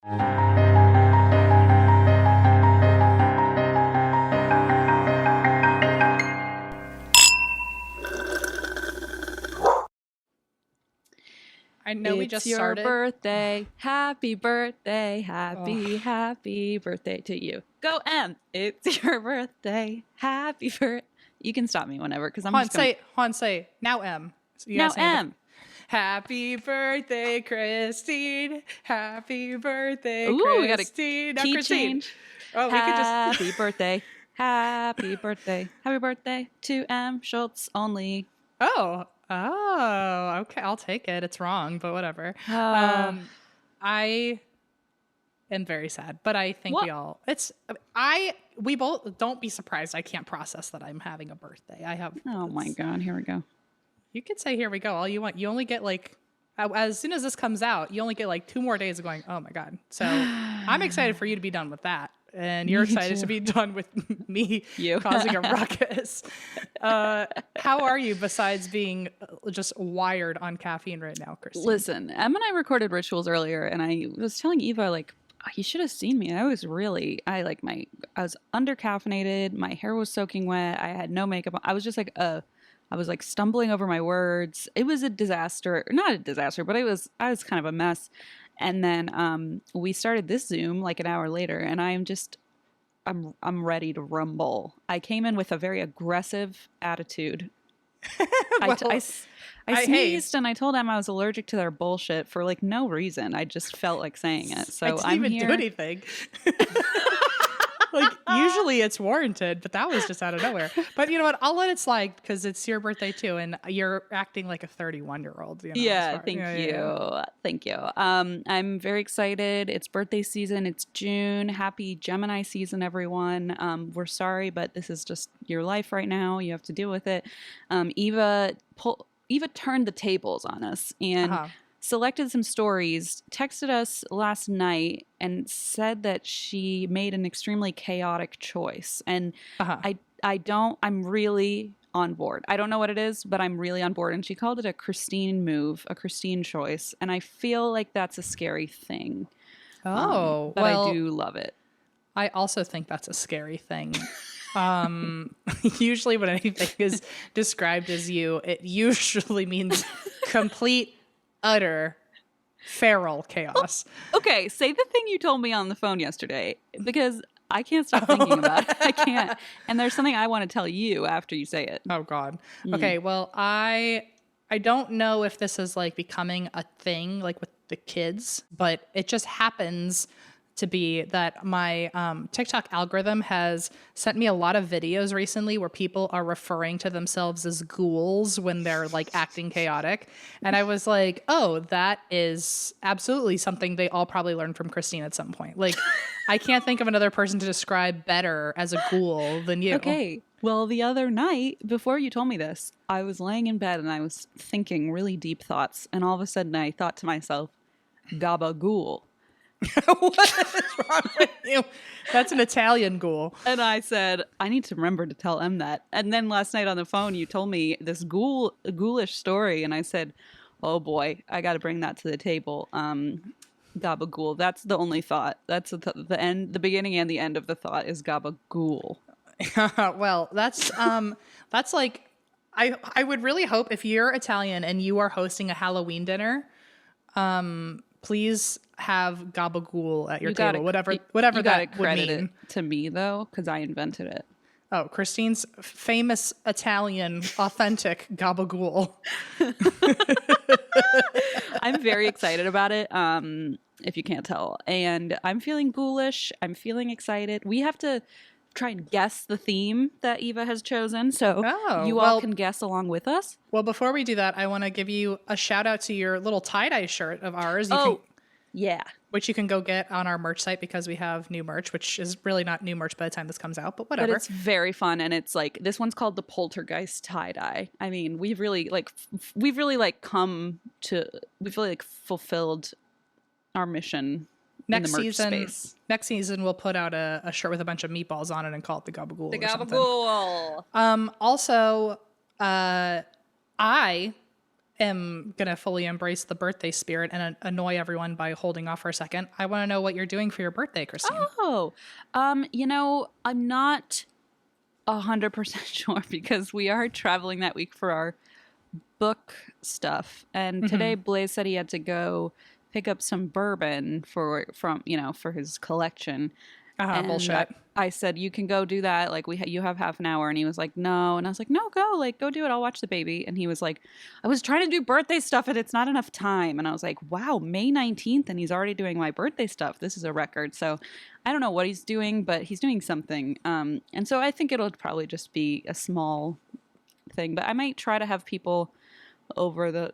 I know we just It's your started. birthday. Happy birthday. Happy birthday to you. Go M. It's your birthday. Happy birthday. You can stop me whenever because I'm just going Han, say now M. So you now gotta sing it. M. Happy birthday, Christine. Happy birthday, Ooh, we got a Christine. Now, key Christine. change. Oh, we could just. Happy birthday. Happy birthday. Happy birthday to M. Schultz only. Oh, okay. I'll take it. It's wrong, but whatever. I am very sad, but I think What? we both don't be surprised. I can't process that I'm having a birthday. Oh my God. Here we go. You could say, here we go, all you want. You only get like, as soon as this comes out, you only get like 2 more days of going, oh my God. So I'm excited for you to be done with that. And you're excited to be done with me causing a ruckus. How are you besides being just wired on caffeine right now, Christine? Listen, Em and I recorded rituals earlier, and I was telling Eva, like, you should have seen me. I was under caffeinated. My hair was soaking wet. I had no makeup on. I was just like, I was like stumbling over my words. It was a disaster. Not a disaster, but I was kind of a mess. And then we started this Zoom like an hour later, and I'm ready to rumble. I came in with a very aggressive attitude. I sneezed and I told them I was allergic to their bullshit for like no reason. I just felt like saying it. So I didn't even do anything. Like, usually it's warranted, but that was just out of nowhere. But you know what? I'll let it slide because it's your birthday too, and you're acting like a 31-year-old. You know, yeah, thank you. Thank you. I'm very excited. It's birthday season. It's June. Happy Gemini season, everyone. We're sorry, but this is just your life right now. You have to deal with it. Eva turned the tables on us and selected some stories, texted us last night, and said that she made an extremely chaotic choice. And I'm really on board. I don't know what it is, but I'm really on board. And she called it a Christine move, a Christine choice. And I feel like that's a scary thing. But I do love it. I also think that's a scary thing. Usually when anything is described as you, it usually means complete, utter, feral chaos. Okay, say the thing you told me on the phone yesterday, because I can't stop thinking about it. I can't. And there's something I want to tell you after you say it. Oh, God. Okay, well, I don't know if this is like becoming a thing like with the kids, but it just happens to be that my TikTok algorithm has sent me a lot of videos recently where people are referring to themselves as ghouls when they're like acting chaotic. And I was like, oh, that is absolutely something they all probably learned from Christine at some point. Like, I can't think of another person to describe better as a ghoul than you. Okay. Well, the other night, before you told me this, I was laying in bed and I was thinking really deep thoughts. And all of a sudden I thought to myself, gabagool. What is wrong with you? That's an Italian ghoul. And I said, I need to remember to tell Em that. And then last night on the phone, you told me this ghoulish story. And I said, oh boy, I got to bring that to the table. Gabagool. That's the only thought. That's the end, the beginning and the end of the thought is gabagool. Well, that's like, I would really hope if you're Italian and you are hosting a Halloween dinner, please have gabagool at your table, whatever that would mean. It to me though, because I invented it. Oh, Christine's famous Italian authentic gabagool. I'm very excited about it. If you can't tell, and I'm feeling ghoulish. I'm feeling excited. We have to try and guess the theme that Eva has chosen, so you all can guess along with us. Well, before we do that, I want to give you a shout out to your little tie-dye shirt of ours. Yeah. Which you can go get on our merch site because we have new merch, which is really not new merch by the time this comes out, but whatever. But it's very fun, and it's like, this one's called the Poltergeist tie-dye. I mean, we've really fulfilled our mission in the merch space. Next season, we'll put out a shirt with a bunch of meatballs on it and call it the Gabagool. The Gabagool. Also, I am going to fully embrace the birthday spirit and annoy everyone by holding off for a second, I want to know what you're doing for your birthday, Christine. Oh, I'm not 100% sure because we are traveling that week for our book stuff. And today Blaze said he had to go pick up some bourbon for his collection. And Bullshit. I said, you can go do that. Like you have half an hour. And he was like, no. And I was like, no, go do it. I'll watch the baby. And he was like, I was trying to do birthday stuff and it's not enough time. And I was like, wow, May 19th. And he's already doing my birthday stuff. This is a record. So I don't know what he's doing, but he's doing something. And so I think it'll probably just be a small thing, but I might try to have people over the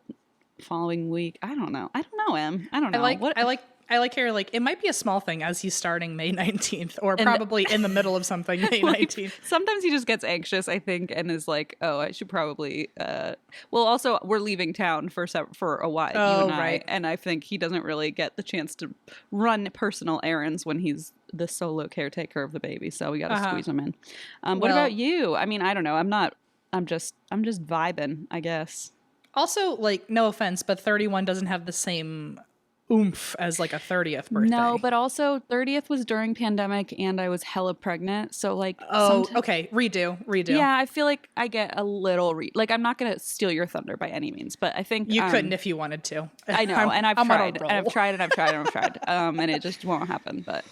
following week. I don't know, Em. I don't know. I like how you're like, it might be a small thing as he's starting May 19th or probably in the middle of something May 19th. Sometimes he just gets anxious, I think, and is like, oh, I should probably, well, also we're leaving town for a while, you and I, right. and I think he doesn't really get the chance to run personal errands when he's the solo caretaker of the baby. So we got to squeeze him in. What about you? I mean, I don't know. I'm just vibing, I guess. Also, like, no offense, but 31 doesn't have the same oomph as like a 30th birthday. No, but also 30th was during pandemic and I was hella pregnant. So like, okay. Redo. Yeah, I feel like I get a little like I'm not gonna steal your thunder by any means, but I think you couldn't if you wanted to. I know, and I've tried, and it just won't happen. But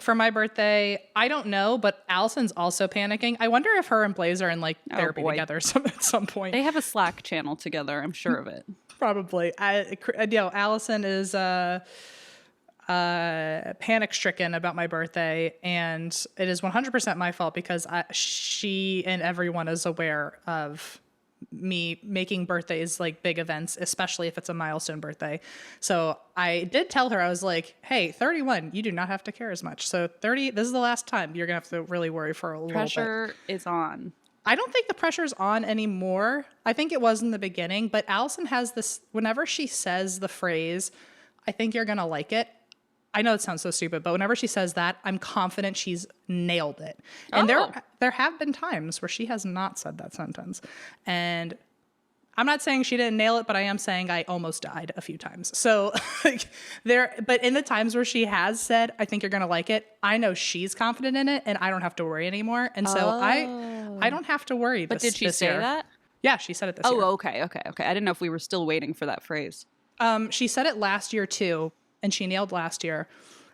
for my birthday, I don't know, but Allison's also panicking. I wonder if her and Blaze are in like therapy together at some point. They have a Slack channel together. I'm sure of it. Probably. Allison is panic stricken about my birthday, and it is 100% my fault because she and everyone is aware of me making birthdays like big events, especially if it's a milestone birthday. So I did tell her, I was like, hey, 31, you do not have to care as much. So 30, this is the last time you're gonna have to really worry for a little bit. Pressure is on. I don't think the pressure's on anymore. I think it was in the beginning, but Allison has this, whenever she says the phrase, I think you're going to like it. I know it sounds so stupid, but whenever she says that, I'm confident she's nailed it. And there have been times where she has not said that sentence. And I'm not saying she didn't nail it, but I am saying I almost died a few times. So but in the times where she has said, I think you're going to like it, I know she's confident in it and I don't have to worry anymore. And so I don't have to worry. But did she say year. that? Yeah, she said it this year. Oh, okay. I didn't know if we were still waiting for that phrase. She said it last year too, and she nailed last year.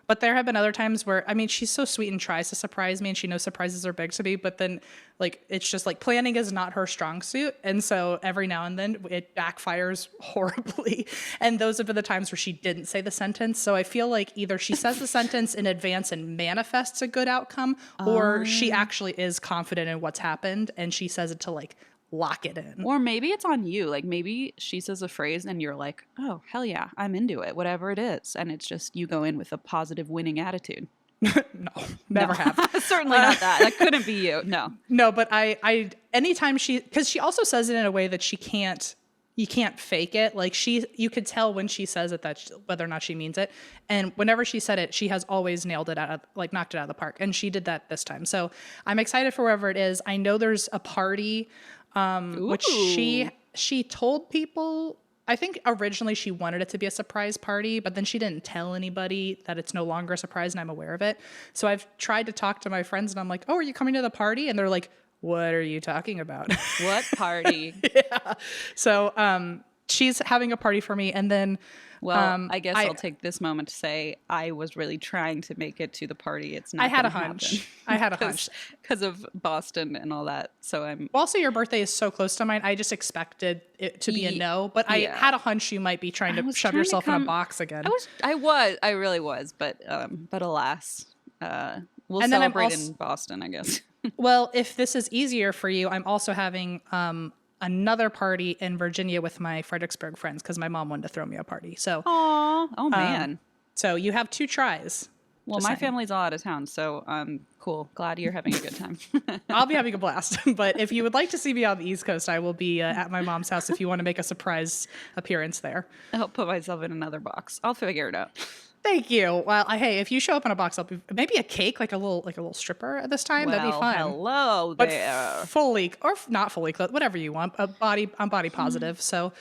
But there have been other times where, I mean, she's so sweet and tries to surprise me, and she knows surprises are big to me, but then like, it's just like planning is not her strong suit. And so every now and then it backfires horribly. And those have been the times where she didn't say the sentence. So I feel like either she says the sentence in advance and manifests a good outcome, or she actually is confident in what's happened and she says it to like lock it in. Or maybe it's on you. Like maybe she says a phrase and you're like, oh, hell yeah, I'm into it, whatever it is. And it's just you go in with a positive winning attitude. No, never have. Certainly not that. That couldn't be you. No, but I anytime because she also says it in a way that you can't fake it. Like you could tell when she says it whether or not she means it. And whenever she said it, she has always nailed it knocked it out of the park. And she did that this time. So I'm excited for wherever it is. I know there's a party, which she told people. I think originally she wanted it to be a surprise party, but then she didn't tell anybody that it's no longer a surprise and I'm aware of it. So I've tried to talk to my friends and I'm like, oh, are you coming to the party? And they're like, what are you talking about? What party? Yeah. So she's having a party for me. And then I guess I'll take this moment to say I was really trying to make it to the party. It's not. I had a hunch. Because of Boston and all that. So Also, your birthday is so close to mine. I just expected it to be a no, but I had a hunch you might be trying to shove yourself in a box again. I really was, but alas, we'll celebrate in Boston, I guess. Well, if this is easier for you, I'm also having another party in Virginia with my Fredericksburg friends because my mom wanted to throw me a party. So, oh man. So you have 2 tries. Well, my family's all out of town, so cool. Glad you're having a good time. I'll be having a blast. But if you would like to see me on the East Coast, I will be at my mom's house if you want to make a surprise appearance there. I'll put myself in another box. I'll figure it out. Thank you. Well, hey, if you show up in a box, I'll be maybe a cake, like a little stripper at this time. That'd be Well, fun. hello But there. fully or not fully clothed, whatever you want. I'm body positive, so.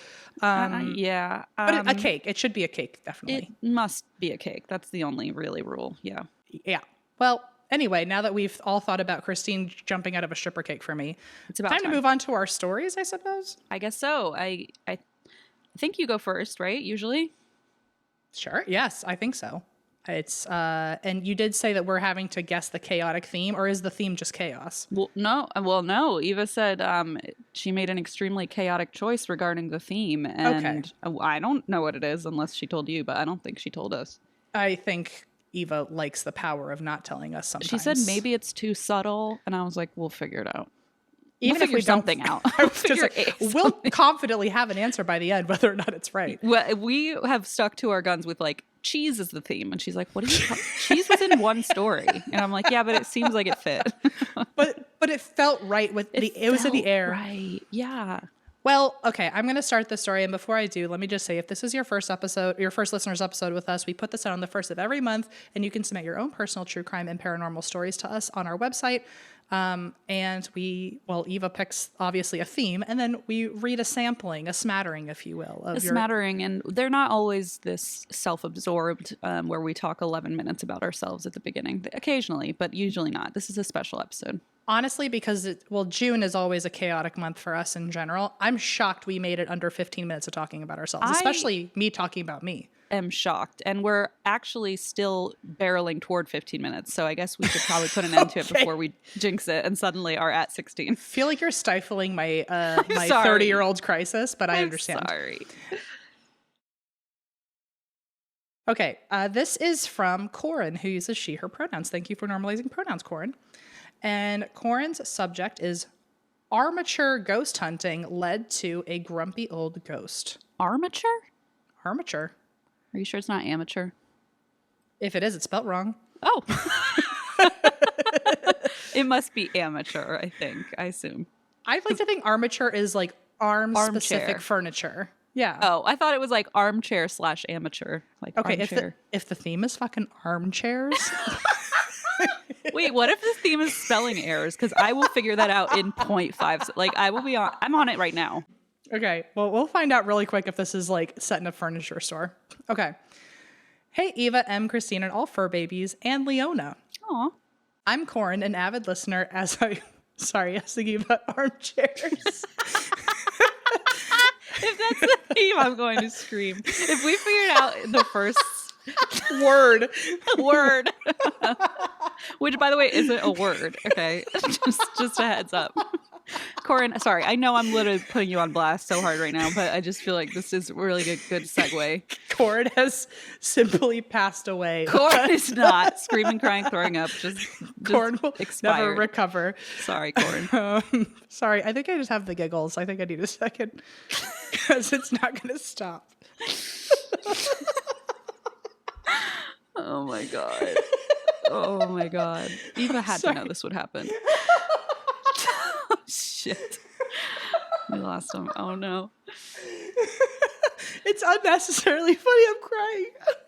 Yeah. But a cake. It should be a cake, It definitely. must be a cake. That's the only really rule. Yeah. Yeah. Well, anyway, now that we've all thought about Christine jumping out of a stripper cake for me, It's about time to time. move on to our stories, I suppose. I guess so. I think you go first, right? Usually. Sure. Yes, I think so. It's and you did say that we're having to guess the chaotic theme, or is the theme just chaos? Well, no. Well, no. Eva said she made an extremely chaotic choice regarding the theme, and I don't know what it is unless she told you, but I don't think she told us. I think Eva likes the power of not telling us sometimes. She said maybe it's too subtle, and I was like, we'll figure it out. even We'll if we figure something don't, out. I was just We'll like, figure we'll confidently have an answer by the end, whether or not it's right. Well, we have stuck to our guns with like cheese is the theme, and she's like, "What do you? Cheese was in one story," and I'm like, "Yeah, but it seems like it fit." But it felt right with it was in the felt air. right? Yeah. Well, okay, I'm going to start the story. And before I do, let me just say if this is your first episode, your first listener's episode with us, we put this out on the first of every month. And you can submit your own personal true crime and paranormal stories to us on our website. And Eva picks obviously a theme, and then we read a sampling, a smattering, if you will, of A smattering, and they're not always this self-absorbed where we talk 11 minutes about ourselves at the beginning. Occasionally, but usually not. This is a special episode. Honestly, because June is always a chaotic month for us in general. I'm shocked we made it under 15 minutes of talking about ourselves, especially me talking about me. Am shocked, and we're actually still barreling toward 15 minutes, so I guess we should probably put an end to it before we jinx it and suddenly are at 16. Feel like you're stifling my my sorry. 30-year-old crisis, but I understand. Sorry. Okay, this is from Corin, who uses she, her pronouns. Thank you for normalizing pronouns, Corin. And Corin's subject is armature ghost hunting led to a grumpy old ghost. Armature? Armature. Are you sure it's not amateur? If it is, it's spelled wrong. Oh. It must be amateur, I think. I assume. I'd like to think armature is like arm-specific Armchair. furniture. Yeah. Oh, I thought it was like armchair / amateur. Like Okay, armchair. if the theme is fucking armchairs, Wait, what if the theme is spelling errors? Because I will figure that out in 0.5. Like I will be on. I'm on it right now. okay, well, we'll find out really quick if this is like set in a furniture store. Okay. Hey, Eva, M, Christine, and all fur babies, and Leona. Aw. I'm Corin, an avid listener as I was thinking about armchairs. If that's the theme, I'm going to scream. If we figured out the first Word. word, which by the way isn't a word, okay, just a heads up. Corin, sorry, I know I'm literally putting you on blast so hard right now, but I just feel like this is really good segue. Corin has simply passed away. Corin is not screaming, crying, throwing up. Just Corin will never expired. recover. Sorry, Corin. Sorry, I think I just have the giggles. I think I need a second because it's not going to stop. Oh my god. Oh my god. Eva had to know this would happen. Oh, shit. We lost him. Oh no. It's unnecessarily funny. I'm crying.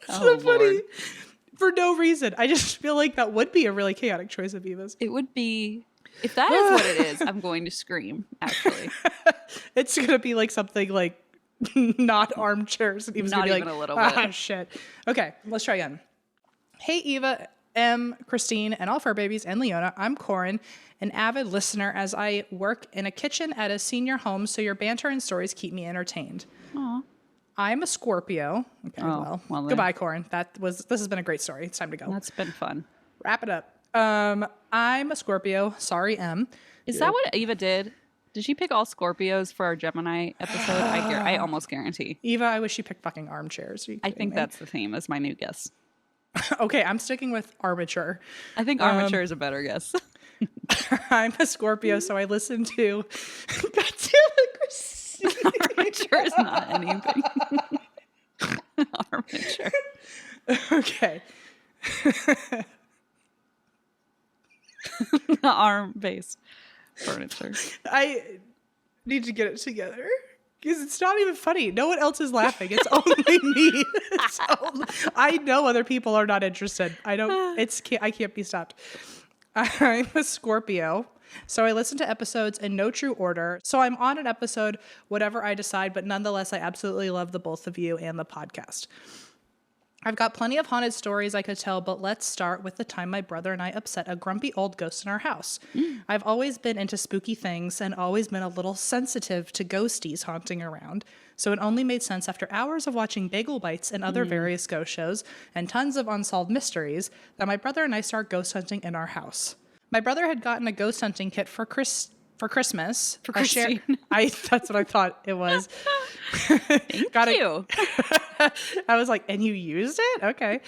It's so Oh, funny. Lord. For no reason. I just feel like that would be a really chaotic choice of Eva's. It would be, if that is what it is, I'm going to scream, actually. It's going to be like something like not armchairs. And Eva's Not going to be even like, a little ah, bit. shit. Okay, let's try again. Hey, Eva, M, Christine, and all fur babies, and Leona. I'm Corin, an avid listener as I work in a kitchen at a senior home, so your banter and stories keep me entertained. Aw. I'm a Scorpio. Okay, well then. goodbye, Corin. This has been a great story. It's time to go. That's been fun. Wrap it up. I'm a Scorpio. Sorry, M. Is that what Eva did? Did she pick all Scorpios for our Gemini episode? I almost guarantee. Eva, I wish she picked fucking armchairs. Are you I kidding think me? that's the theme, is my new guess. Okay, I'm sticking with armature. I think armature is a better guess. I'm a Scorpio, so I listen to. God damn it, Christine. Armature is not anything. Armature. Okay. Arm-based furniture. I need to get it together. Because it's not even funny. No one else is laughing. It's only me. I know other people are not interested. I can't be stopped. I'm a Scorpio. So I listen to episodes in no true order. So I'm on an episode, whatever I decide, but nonetheless, I absolutely love the both of you and the podcast. I've got plenty of haunted stories I could tell, but let's start with the time my brother and I upset a grumpy old ghost in our house. I've always been into spooky things and always been a little sensitive to ghosties haunting around, so it only made sense after hours of watching Bagel Bites and other various ghost shows and tons of unsolved mysteries that my brother and I start ghost hunting in our house. My brother had gotten a ghost hunting kit for Christmas. For Christine. That's what I thought it was. Thank you. I was like, and you used it? Okay.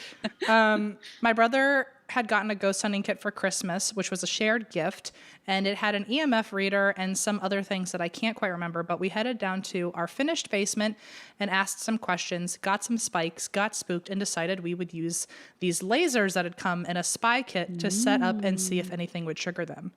My brother had gotten a ghost hunting kit for Christmas, which was a shared gift, and it had an EMF reader and some other things that I can't quite remember, but we headed down to our finished basement and asked some questions, got some spikes, got spooked, and decided we would use these lasers that had come in a spy kit to set up and see if anything would trigger them.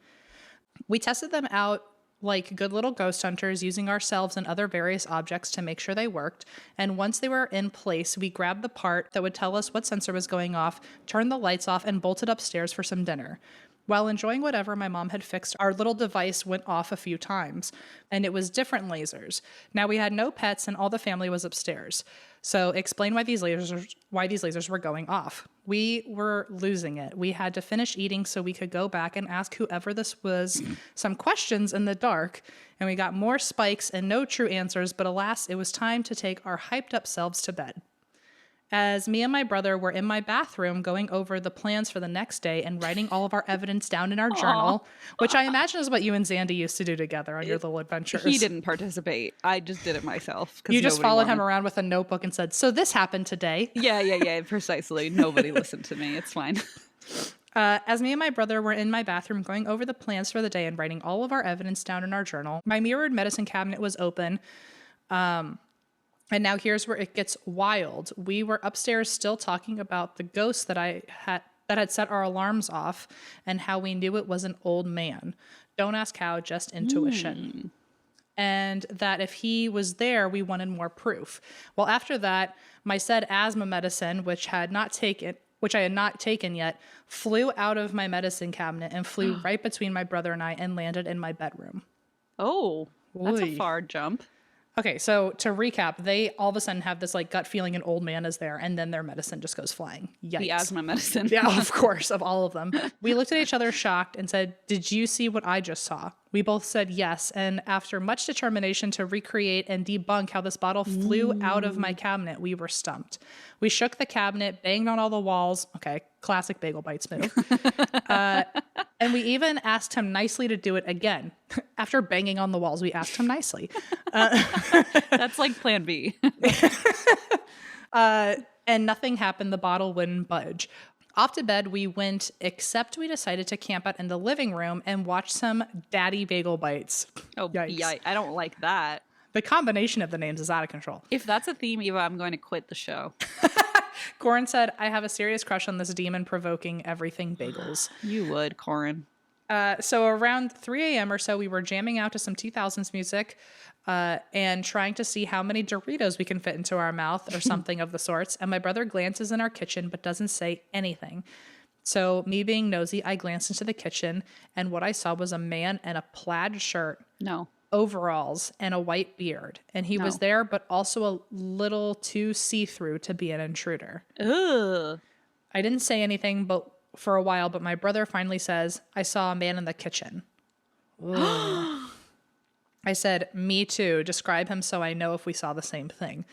We tested them out like good little ghost hunters, using ourselves and other various objects to make sure they worked. And once they were in place, we grabbed the part that would tell us what sensor was going off, turned the lights off, and bolted upstairs for some dinner. While enjoying whatever my mom had fixed, our little device went off a few times, and it was different lasers. Now we had no pets, and all the family was upstairs. So explain why these lasers were going off. We were losing it. We had to finish eating so we could go back and ask whoever this was some questions in the dark, and we got more spikes and no true answers, but alas, it was time to take our hyped up selves to bed. As me and my brother were in my bathroom going over the plans for the next day and writing all of our evidence down in our journal, which I imagine is what you and Zandy used to do together on your little adventures. He didn't participate. I just did it myself. You just followed him around with a notebook and said, so this happened today. Yeah, precisely. Nobody listened to me. It's fine. As me and my brother were in my bathroom going over the plans for the day and writing all of our evidence down in our journal, my mirrored medicine cabinet was open. And now here's where it gets wild. We were upstairs still talking about the ghost that had set our alarms off and how we knew it was an old man. Don't ask how, just intuition. And that if he was there, we wanted more proof. Well, after that, my said asthma medicine, which I had not taken yet, flew out of my medicine cabinet and flew right between my brother and I and landed in my bedroom. Oh, that's Oy. a far jump. Okay, so to recap, they all of a sudden have this like gut feeling an old man is there, and then their medicine just goes flying. Yikes. The asthma medicine. Yeah, of course, of all of them. We looked at each other shocked and said, "Did you see what I just saw?" We both said yes, and after much determination to recreate and debunk how this bottle flew out of my cabinet, we were stumped. We shook the cabinet, banged on all the walls. Okay, classic Bagel Bites move. And we even asked him nicely to do it again. After banging on the walls, we asked him nicely. That's like plan B. And nothing happened. The bottle wouldn't budge. Off to bed we went, except we decided to camp out in the living room and watch some Daddy Bagel Bites. Oh, yeah, I don't like that. The combination of the names is out of control. If that's a theme, Eva, I'm going to quit the show. Corin said, I have a serious crush on this demon provoking everything bagels. You would, Corin. So around 3 a.m. or so, we were jamming out to some 2000s music and trying to see how many Doritos we can fit into our mouth or something of the sorts. And my brother glances in our kitchen but doesn't say anything. So me being nosy, I glanced into the kitchen, and what I saw was a man in a plaid shirt, No. overalls, and a white beard. And he was there, but also a little too see-through to be an intruder. Ugh. I didn't say anything for a while, but my brother finally says, I saw a man in the kitchen. I said, me too. Describe him so I know if we saw the same thing.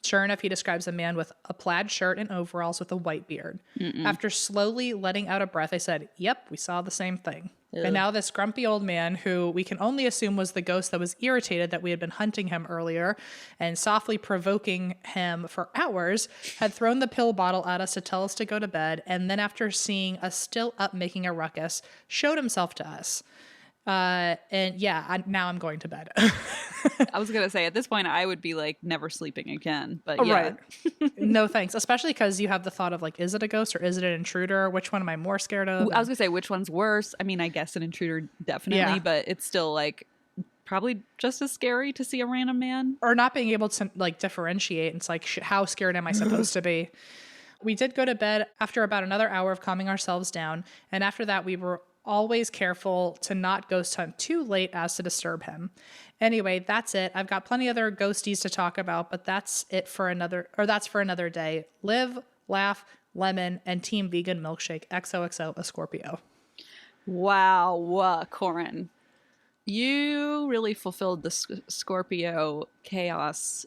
Sure enough, he describes a man with a plaid shirt and overalls with a white beard. After slowly letting out a breath, I said, yep, we saw the same thing. Ew. And now this grumpy old man, who we can only assume was the ghost that was irritated that we had been hunting him earlier and softly provoking him for hours, had thrown the pill bottle at us to tell us to go to bed. And then after seeing us still up making a ruckus, showed himself to us. And yeah, now I'm going to bed. I was going to say, at this point, I would be like never sleeping again. But yeah. Right. No thanks. Especially because you have the thought of like, is it a ghost or is it an intruder? Which one am I more scared of? I was going to say, which one's worse? I mean, I guess an intruder definitely, but it's still like probably just as scary to see a random man. Or not being able to like differentiate. It's like, how scared am I supposed to be? We did go to bed after about another hour of calming ourselves down. And after that, we were always careful to not ghost hunt too late as to disturb him. Anyway, that's it. I've got plenty other ghosties to talk about, but that's for another day. Live, laugh, lemon, and team vegan milkshake. XOXO, a Scorpio. Wow, Corin. You really fulfilled the Scorpio chaos,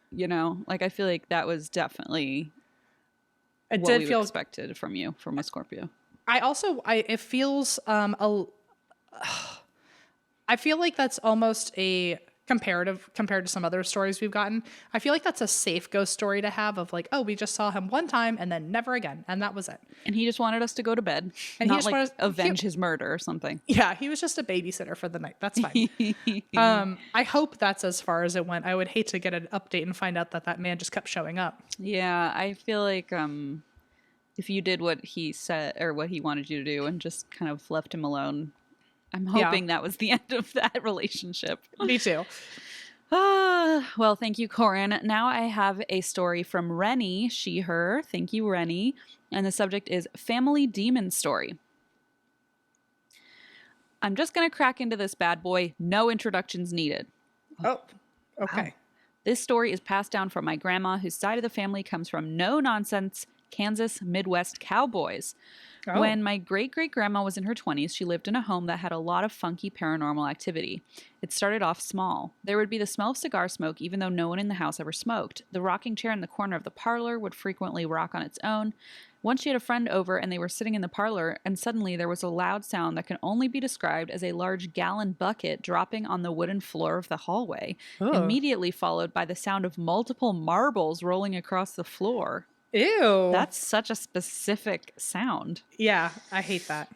you know? Like, I feel like that was definitely what we expected from you, from a Scorpio. It feels, I feel like that's almost a compared to some other stories we've gotten. I feel like that's a safe ghost story to have of like, oh, we just saw him one time and then never again. And that was it. And he just wanted us to go to bed and not like avenge his murder or something. Yeah, he was just a babysitter for the night. That's fine. I hope that's as far as it went. I would hate to get an update and find out that man just kept showing up. Yeah, I feel like if you did what he said or what he wanted you to do and just kind of left him alone, I'm hoping that was the end of that relationship. Me too. Well, thank you, Corin. Now I have a story from Rennie, she, her. Thank you, Rennie. And the subject is Family Demon Story. I'm just going to crack into this bad boy. No introductions needed. Oh, okay. Wow. This story is passed down from my grandma, whose side of the family comes from no-nonsense Kansas Midwest cowboys. Oh. When my great-great-grandma was in her 20s, she lived in a home that had a lot of funky paranormal activity. It started off small. There would be the smell of cigar smoke even though no one in the house ever smoked. The rocking chair in the corner of the parlor would frequently rock on its own. Once she had a friend over and they were sitting in the parlor, and suddenly there was a loud sound that can only be described as a large gallon bucket dropping on the wooden floor of the hallway, immediately followed by the sound of multiple marbles rolling across the floor. Ew. That's such a specific sound. Yeah, I hate that.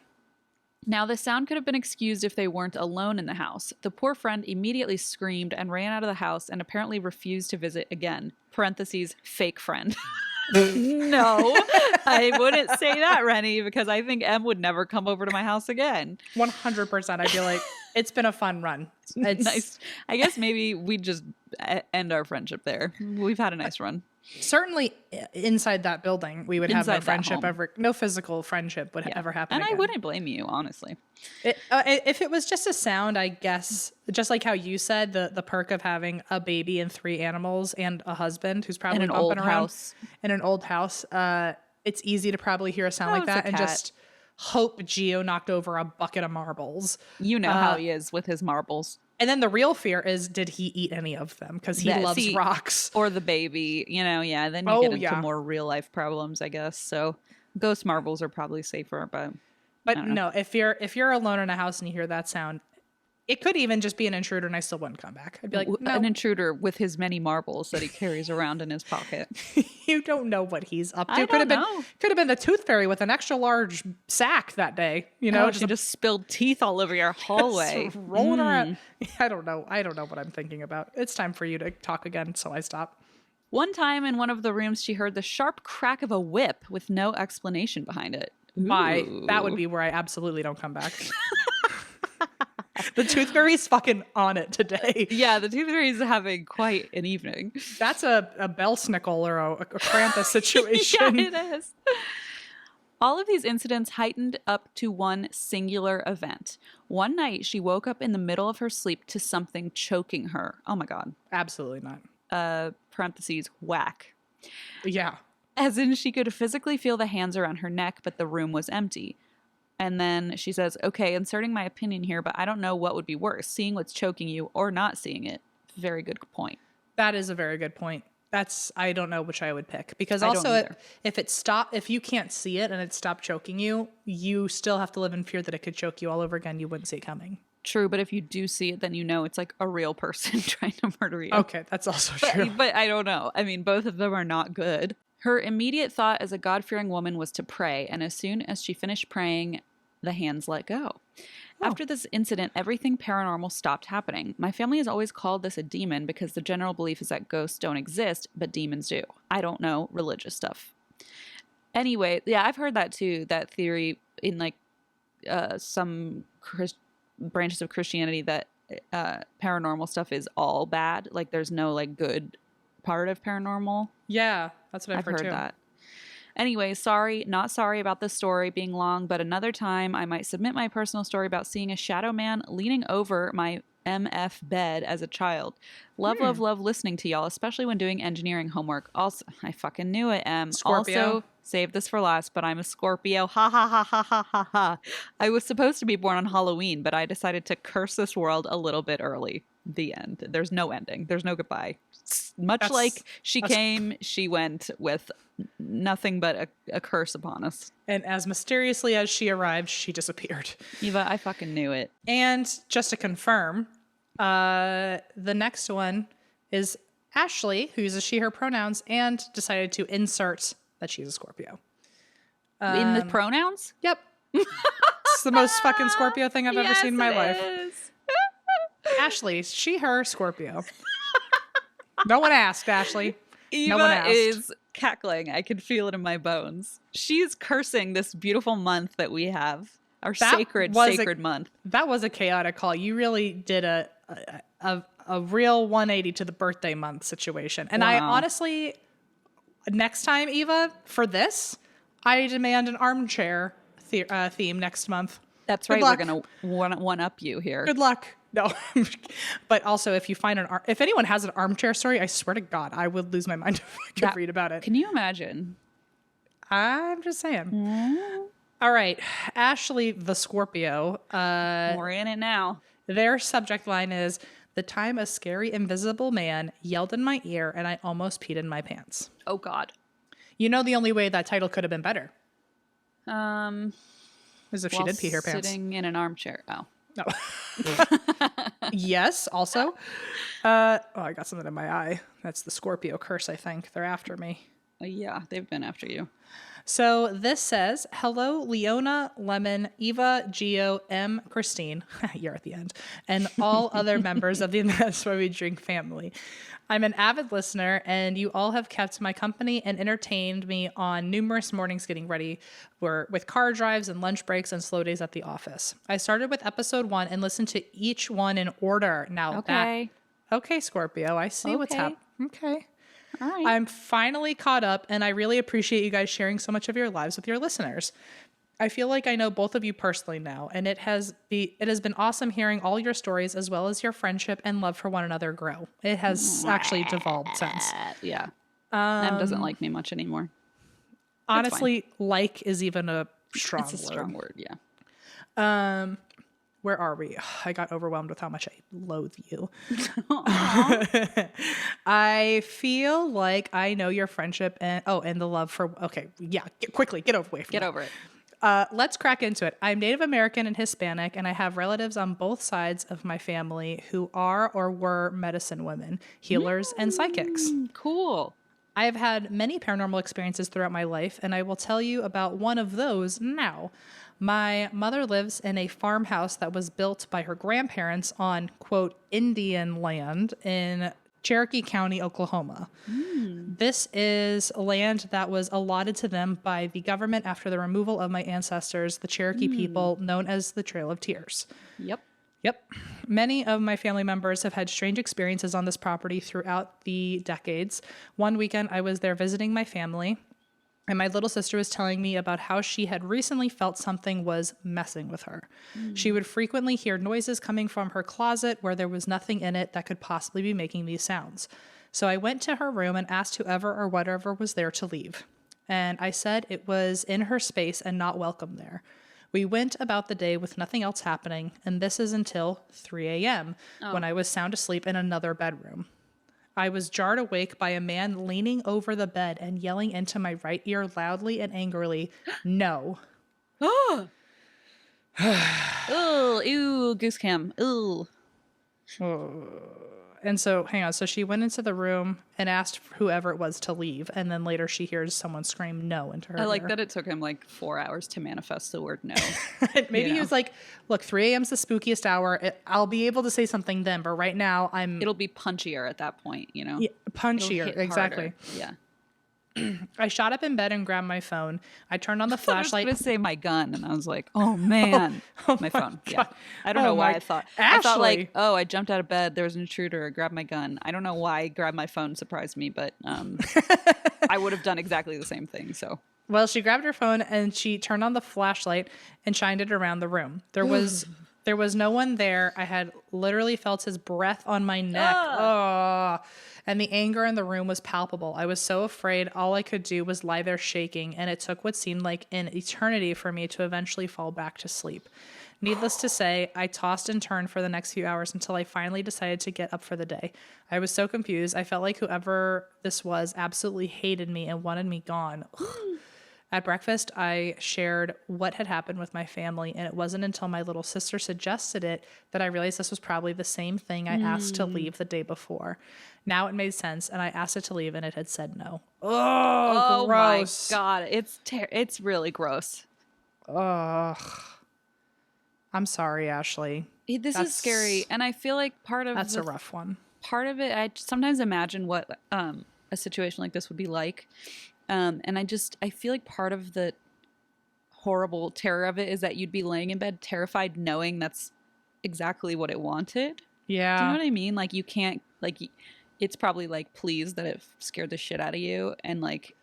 Now, the sound could have been excused if they weren't alone in the house. The poor friend immediately screamed and ran out of the house and apparently refused to visit again. Parentheses, fake friend. No, I wouldn't say that, Rennie, because I think Em would never come over to my house again. 100%. I'd be like, it's been a fun run. It's nice. I guess maybe we'd just end our friendship there. We've had a nice run. Certainly inside that building, we would have no friendship ever. No physical friendship would ever happen and again. I wouldn't blame you, honestly. If it was just a sound, I guess, just like how you said, the perk of having a baby and 3 animals and a husband who's probably in an old house. In an old house, it's easy to probably hear a sound like that and just hope Gio knocked over a bucket of marbles. You know how he is with his marbles. And then the real fear is, did he eat any of them? Because he loves rocks. Or the baby, you know, then you get into more real life problems, I guess. So ghost marbles are probably safer, but no, if you're alone in a house and you hear that sound, it could even just be an intruder and I still wouldn't come back. I'd be like, no. An intruder with his many marbles that he carries around in his pocket. You don't know what he's up to. I don't know. Could have been the tooth fairy with an extra large sack that day. You know, she just spilled teeth all over your hallway. Rolling around. I don't know what I'm thinking about. It's time for you to talk again, so I stop. One time in one of the rooms, she heard the sharp crack of a whip with no explanation behind it. That would be where I absolutely don't come back. The tooth fairy's fucking on it today. Yeah, the tooth fairy's having quite an evening. That's a Belsnickel or a Krampus situation. Yeah, it is. All of these incidents heightened up to one singular event. One night, she woke up in the middle of her sleep to something choking her. Oh my God. Absolutely not. Parentheses, whack. Yeah. As in, she could physically feel the hands around her neck, but the room was empty. And then she says, okay, inserting my opinion here, but I don't know what would be worse, seeing what's choking you or not seeing it. Very good point. That is a very good point. I don't know which I would pick, because also if you can't see it and it stopped choking you, you still have to live in fear that it could choke you all over again. You wouldn't see it coming. True, but if you do see it, then you know it's like a real person trying to murder you. Okay, that's also true. But I don't know. I mean, both of them are not good. Her immediate thought as a God-fearing woman was to pray, and as soon as she finished praying, the hands let go. After this incident, everything paranormal stopped happening. My family has always called this a demon because the general belief is that ghosts don't exist, but demons do. I don't know, religious stuff. Anyway, yeah, I've heard that too, that theory in like some branches of Christianity, that paranormal stuff is all bad. Like there's no like good part of paranormal. Yeah, that's what I've heard too. That. Anyway, sorry, not sorry about this story being long, but another time I might submit my personal story about seeing a shadow man leaning over my MF bed as a child. Love, love, love listening to y'all, especially when doing engineering homework. Also, I fucking knew it, Em. Scorpio. Also, save this for last, but I'm a Scorpio. Ha ha ha ha ha ha ha. I was supposed to be born on Halloween, but I decided to curse this world a little bit early. The end. There's no ending. There's no goodbye. Much like she came, she went with nothing but a curse upon us. And as mysteriously as she arrived, she disappeared. Eva, I fucking knew it. And just to confirm, the next one is Ashley, who uses she, her pronouns, and decided to insert that she's a Scorpio. In the pronouns? Yep. It's the most fucking Scorpio thing I've ever seen in my life. Is. Ashley, she, her, Scorpio. No one asked, Ashley. Eva no one asked. is cackling. I can feel it in my bones. She's cursing this beautiful month that we have. Our sacred month. That was a chaotic call. You really did a real 180 to the birthday month situation. And I honestly, next time, Eva, for this, I demand an armchair theme next month. That's right. We're going to one up you here. Good luck. No, but also if you find if anyone has an armchair story, I swear to God, I would lose my mind if I could read about it. Can you imagine? I'm just saying. All right, Ashley the Scorpio. We're in it now. Their subject line is the time a scary invisible man yelled in my ear and I almost peed in my pants. Oh God. You know the only way that title could have been better. Is if she did pee her pants. Sitting in an armchair. Oh. No. Yes, also. I got something in my eye. That's the Scorpio curse, I think. They're after me. Yeah, they've been after you. So this says, hello, Leona, Lemon, Eva, Geo, M, Christine. You're at the end. And all other members of the That's Why We Drink family. I'm an avid listener, and you all have kept my company and entertained me on numerous mornings getting ready with car drives and lunch breaks and slow days at the office. I started with episode 1 and listened to each one in order. Now okay, Scorpio, I see what's happening. Okay. All right. I'm finally caught up, and I really appreciate you guys sharing so much of your lives with your listeners. I feel like I know both of you personally now, and it has been awesome hearing all your stories as well as your friendship and love for one another grow. It has actually devolved since. Yeah. Em doesn't like me much anymore. Honestly, like is even a strong word. It's a strong word, yeah. Where are we? I got overwhelmed with how much I loathe you. I feel like I know your friendship and the love for. Okay, yeah. Get over it. Let's crack into it. I'm Native American and Hispanic, and I have relatives on both sides of my family who are or were medicine women, healers, and psychics. Cool. I have had many paranormal experiences throughout my life, and I will tell you about one of those now. My mother lives in a farmhouse that was built by her grandparents on, quote, Indian land in Cherokee County, Oklahoma. This is land that was allotted to them by the government after the removal of my ancestors, the Cherokee people, known as the Trail of Tears. Yep. Many of my family members have had strange experiences on this property throughout the decades. One weekend, I was there visiting my family, and my little sister was telling me about how she had recently felt something was messing with her. She would frequently hear noises coming from her closet where there was nothing in it that could possibly be making these sounds. So I went to her room and asked whoever or whatever was there to leave. And I said it was in her space and not welcome there. We went about the day with nothing else happening, and this is until 3 a.m. when I was sound asleep in another bedroom. I was jarred awake by a man leaning over the bed and yelling into my right ear loudly and angrily, "No." Oh, ew, goose cam. Ew. And so, hang on. So she went into the room and asked whoever it was to leave. And then later she hears someone scream no into her I like ear. that it took him like 4 hours to manifest the word no. Maybe he was like, look, 3 a.m. is the spookiest hour. I'll be able to say something then. But right now It'll be punchier at that point, you know? punchier. Exactly. Harder. Yeah. I shot up in bed and grabbed my phone. I turned on the I was flashlight. going to say my gun, and I was like, oh, man. my phone. Yeah. God. I don't know why I thought. I thought Ashley. like, oh, I jumped out of bed. There was an intruder. I grabbed my gun. I don't know why I grabbed my phone surprised me, but I would have done exactly the same thing. So Well, she grabbed her phone and she turned on the flashlight and shined it around the room. There was no one there. I had literally felt his breath on my neck. Oh, and the anger in the room was palpable. I was so afraid. All I could do was lie there shaking, and it took what seemed like an eternity for me to eventually fall back to sleep. Needless to say, I tossed and turned for the next few hours until I finally decided to get up for the day. I was so confused. I felt like whoever this was absolutely hated me and wanted me gone. At breakfast, I shared what had happened with my family, and it wasn't until my little sister suggested it that I realized this was probably the same thing I asked to leave the day before. Now it made sense, and I asked it to leave, and it had said no. Oh, gross. my God. It's really gross. Ugh. I'm sorry, Ashley. This is scary. And I feel like That's a rough one. part of it, I sometimes imagine what a situation like this would be like. And I feel like part of the horrible terror of it is that you'd be laying in bed terrified knowing that's exactly what it wanted. Yeah. Do you know what I mean? Like you can't, like, it's probably like pleased that it scared the shit out of you. And like,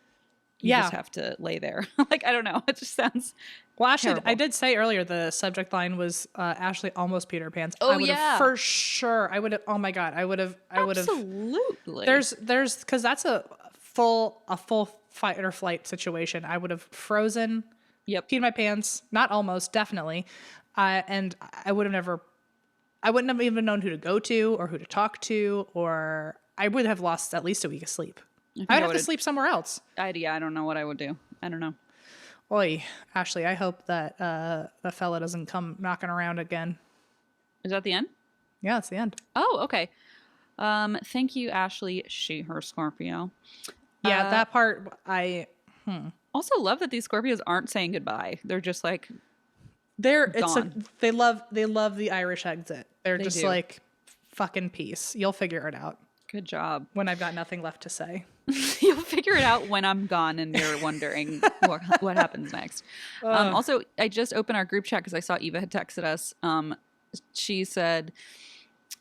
you just have to lay there. Like, I don't know. It just sounds Well, Ashley, terrible. I did say earlier the subject line was Ashley almost peed her pants. Oh, I would yeah. have for sure. I would have. Oh my God, I would have. Absolutely. There's because that's a full fight or flight situation. I would have frozen. Yep. Peed my pants. Not almost, definitely. And I would have never. I wouldn't have even known who to go to or who to talk to, or I would have lost at least a week of sleep. I would have to sleep somewhere else. I don't know what I would do. I don't know. Oy, Ashley, I hope that the fella doesn't come knocking around again. Is that the end? Yeah, it's the end. Oh, okay. Thank you, Ashley, she, her Scorpio. Yeah, that part Also love that these Scorpios aren't saying goodbye. They're just like, gone. they love the Irish exit. They just do. like fucking peace. You'll figure it out good job. when I've got nothing left to say. You'll figure it out when I'm gone and you're wondering what happens next. Also, I just opened our group chat because I saw Eva had texted us. She said,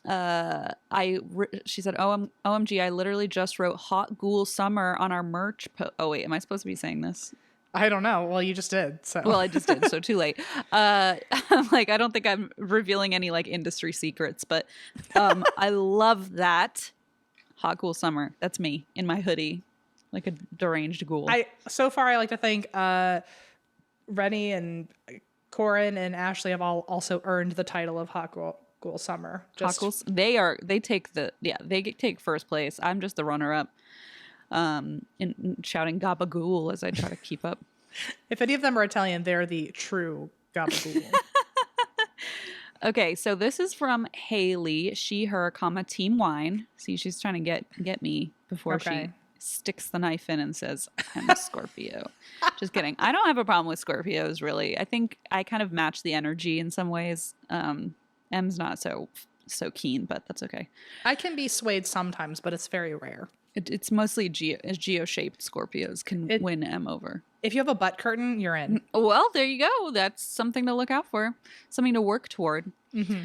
she said, OMG, I literally just wrote Hot Ghoul Summer on our merch. Oh, wait, am I supposed to be saying this? I don't know. Well, you just did. So Well, I just did, so too late. I'm like, I don't think I'm revealing any like industry secrets, but I love that. Hot Ghoul Summer. That's me in my hoodie, like a deranged ghoul. So far, I like to think Rennie and Corin and Ashley have all also earned the title of Hot Ghoul Summer. Hot Ghouls, they take first place. I'm just the runner up. And shouting gabagool as I try to keep up. If any of them are Italian, they're the true gabagool. Okay, so this is from Haley, she, her, comma, Team Wine. See, she's trying to get me before she sticks the knife in and says, I'm a Scorpio. Just kidding. I don't have a problem with Scorpios, really. I think I kind of match the energy in some ways. M's not so keen, but that's okay. I can be swayed sometimes, but it's very rare. It's mostly geo-shaped Scorpios can win M over. If you have a butt curtain, you're in. Well, there you go. That's something to look out for. Something to work toward. Mm-hmm.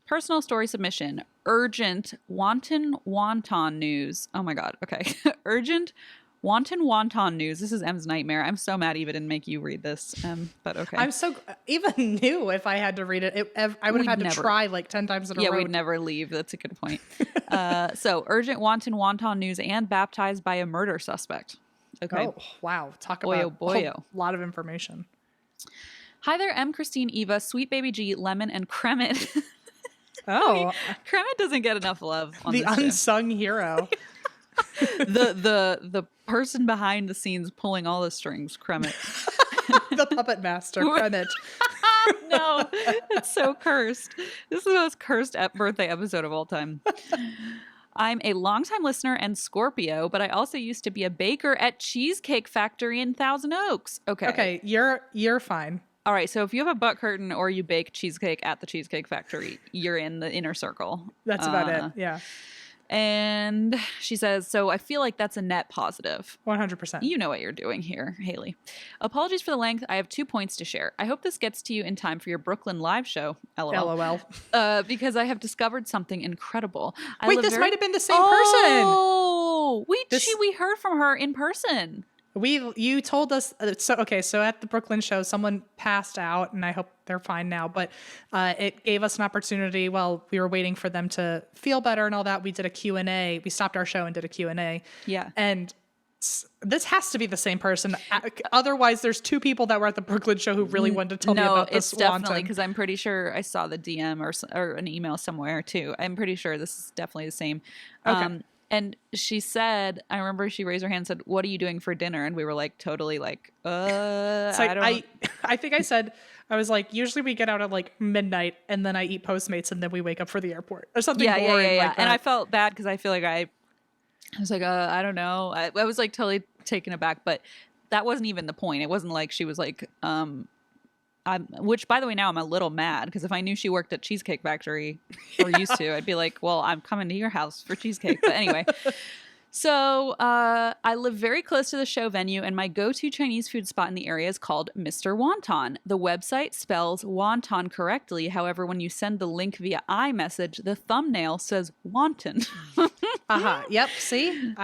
Personal story submission. Urgent wanton wonton news. Oh my God. Okay. Urgent wanton wonton news. This is M's nightmare. I'm so mad Eva didn't make you read this. But okay. I'm so even knew if I had to read it, I would have had to try like 10 times in a row. Yeah, we'd never leave. That's a good point. So urgent wanton wonton news and baptized by a murder suspect. Okay. Oh, wow. Talk Boy, about oh. a lot of information. Hi there, M, Christine, Eva, Sweet Baby G, Lemon, and Kremet. Oh. Kremet doesn't get enough love on the this show. unsung hero. the person behind the scenes pulling all the strings, Kremet. The puppet master, Kremet. No, it's so cursed. This is the most cursed birthday episode of all time. I'm a longtime listener and Scorpio, but I also used to be a baker at Cheesecake Factory in Thousand Oaks. Okay, you're fine. All right, so if you have a butt curtain or you bake cheesecake at the Cheesecake Factory, you're in the inner circle. That's about it. Yeah. And she says, so I feel like that's a net positive. 100%. You know what you're doing here, Haley. Apologies for the length. I have 2 points to share. I hope this gets to you in time for your Brooklyn live show. LOL. LOL. Because I have discovered something incredible. Wait, this might have been the same person. Oh, we heard from her in person. You told us so at the Brooklyn show someone passed out, and I hope they're fine now, but it gave us an opportunity while we were waiting for them to feel better and all that. We did a Q&A. We stopped our show and did a Q&A. Yeah. And this has to be the same person. Otherwise, there's 2 people that were at the Brooklyn show who really wanted to tell me about this. No, it's definitely, because I'm pretty sure I saw the DM or an email somewhere too. I'm pretty sure this is definitely the same. Okay. And she said, I remember she raised her hand and said, "What are you doing for dinner?" And we were like, totally like, I think I said, I was like, usually we get out at like midnight and then I eat Postmates and then we wake up for the airport or something boring like that. And I felt bad because I feel like I was like, I don't know. I was like totally taken aback, but that wasn't even the point. It wasn't like she was like, which, by the way, now I'm a little mad because if I knew she worked at Cheesecake Factory or used to, I'd be like, well, I'm coming to your house for cheesecake. But anyway, so I live very close to the show venue, and my go-to Chinese food spot in the area is called Mr. Wonton. The website spells wonton correctly. However, when you send the link via iMessage, the thumbnail says wonton. Yep. See,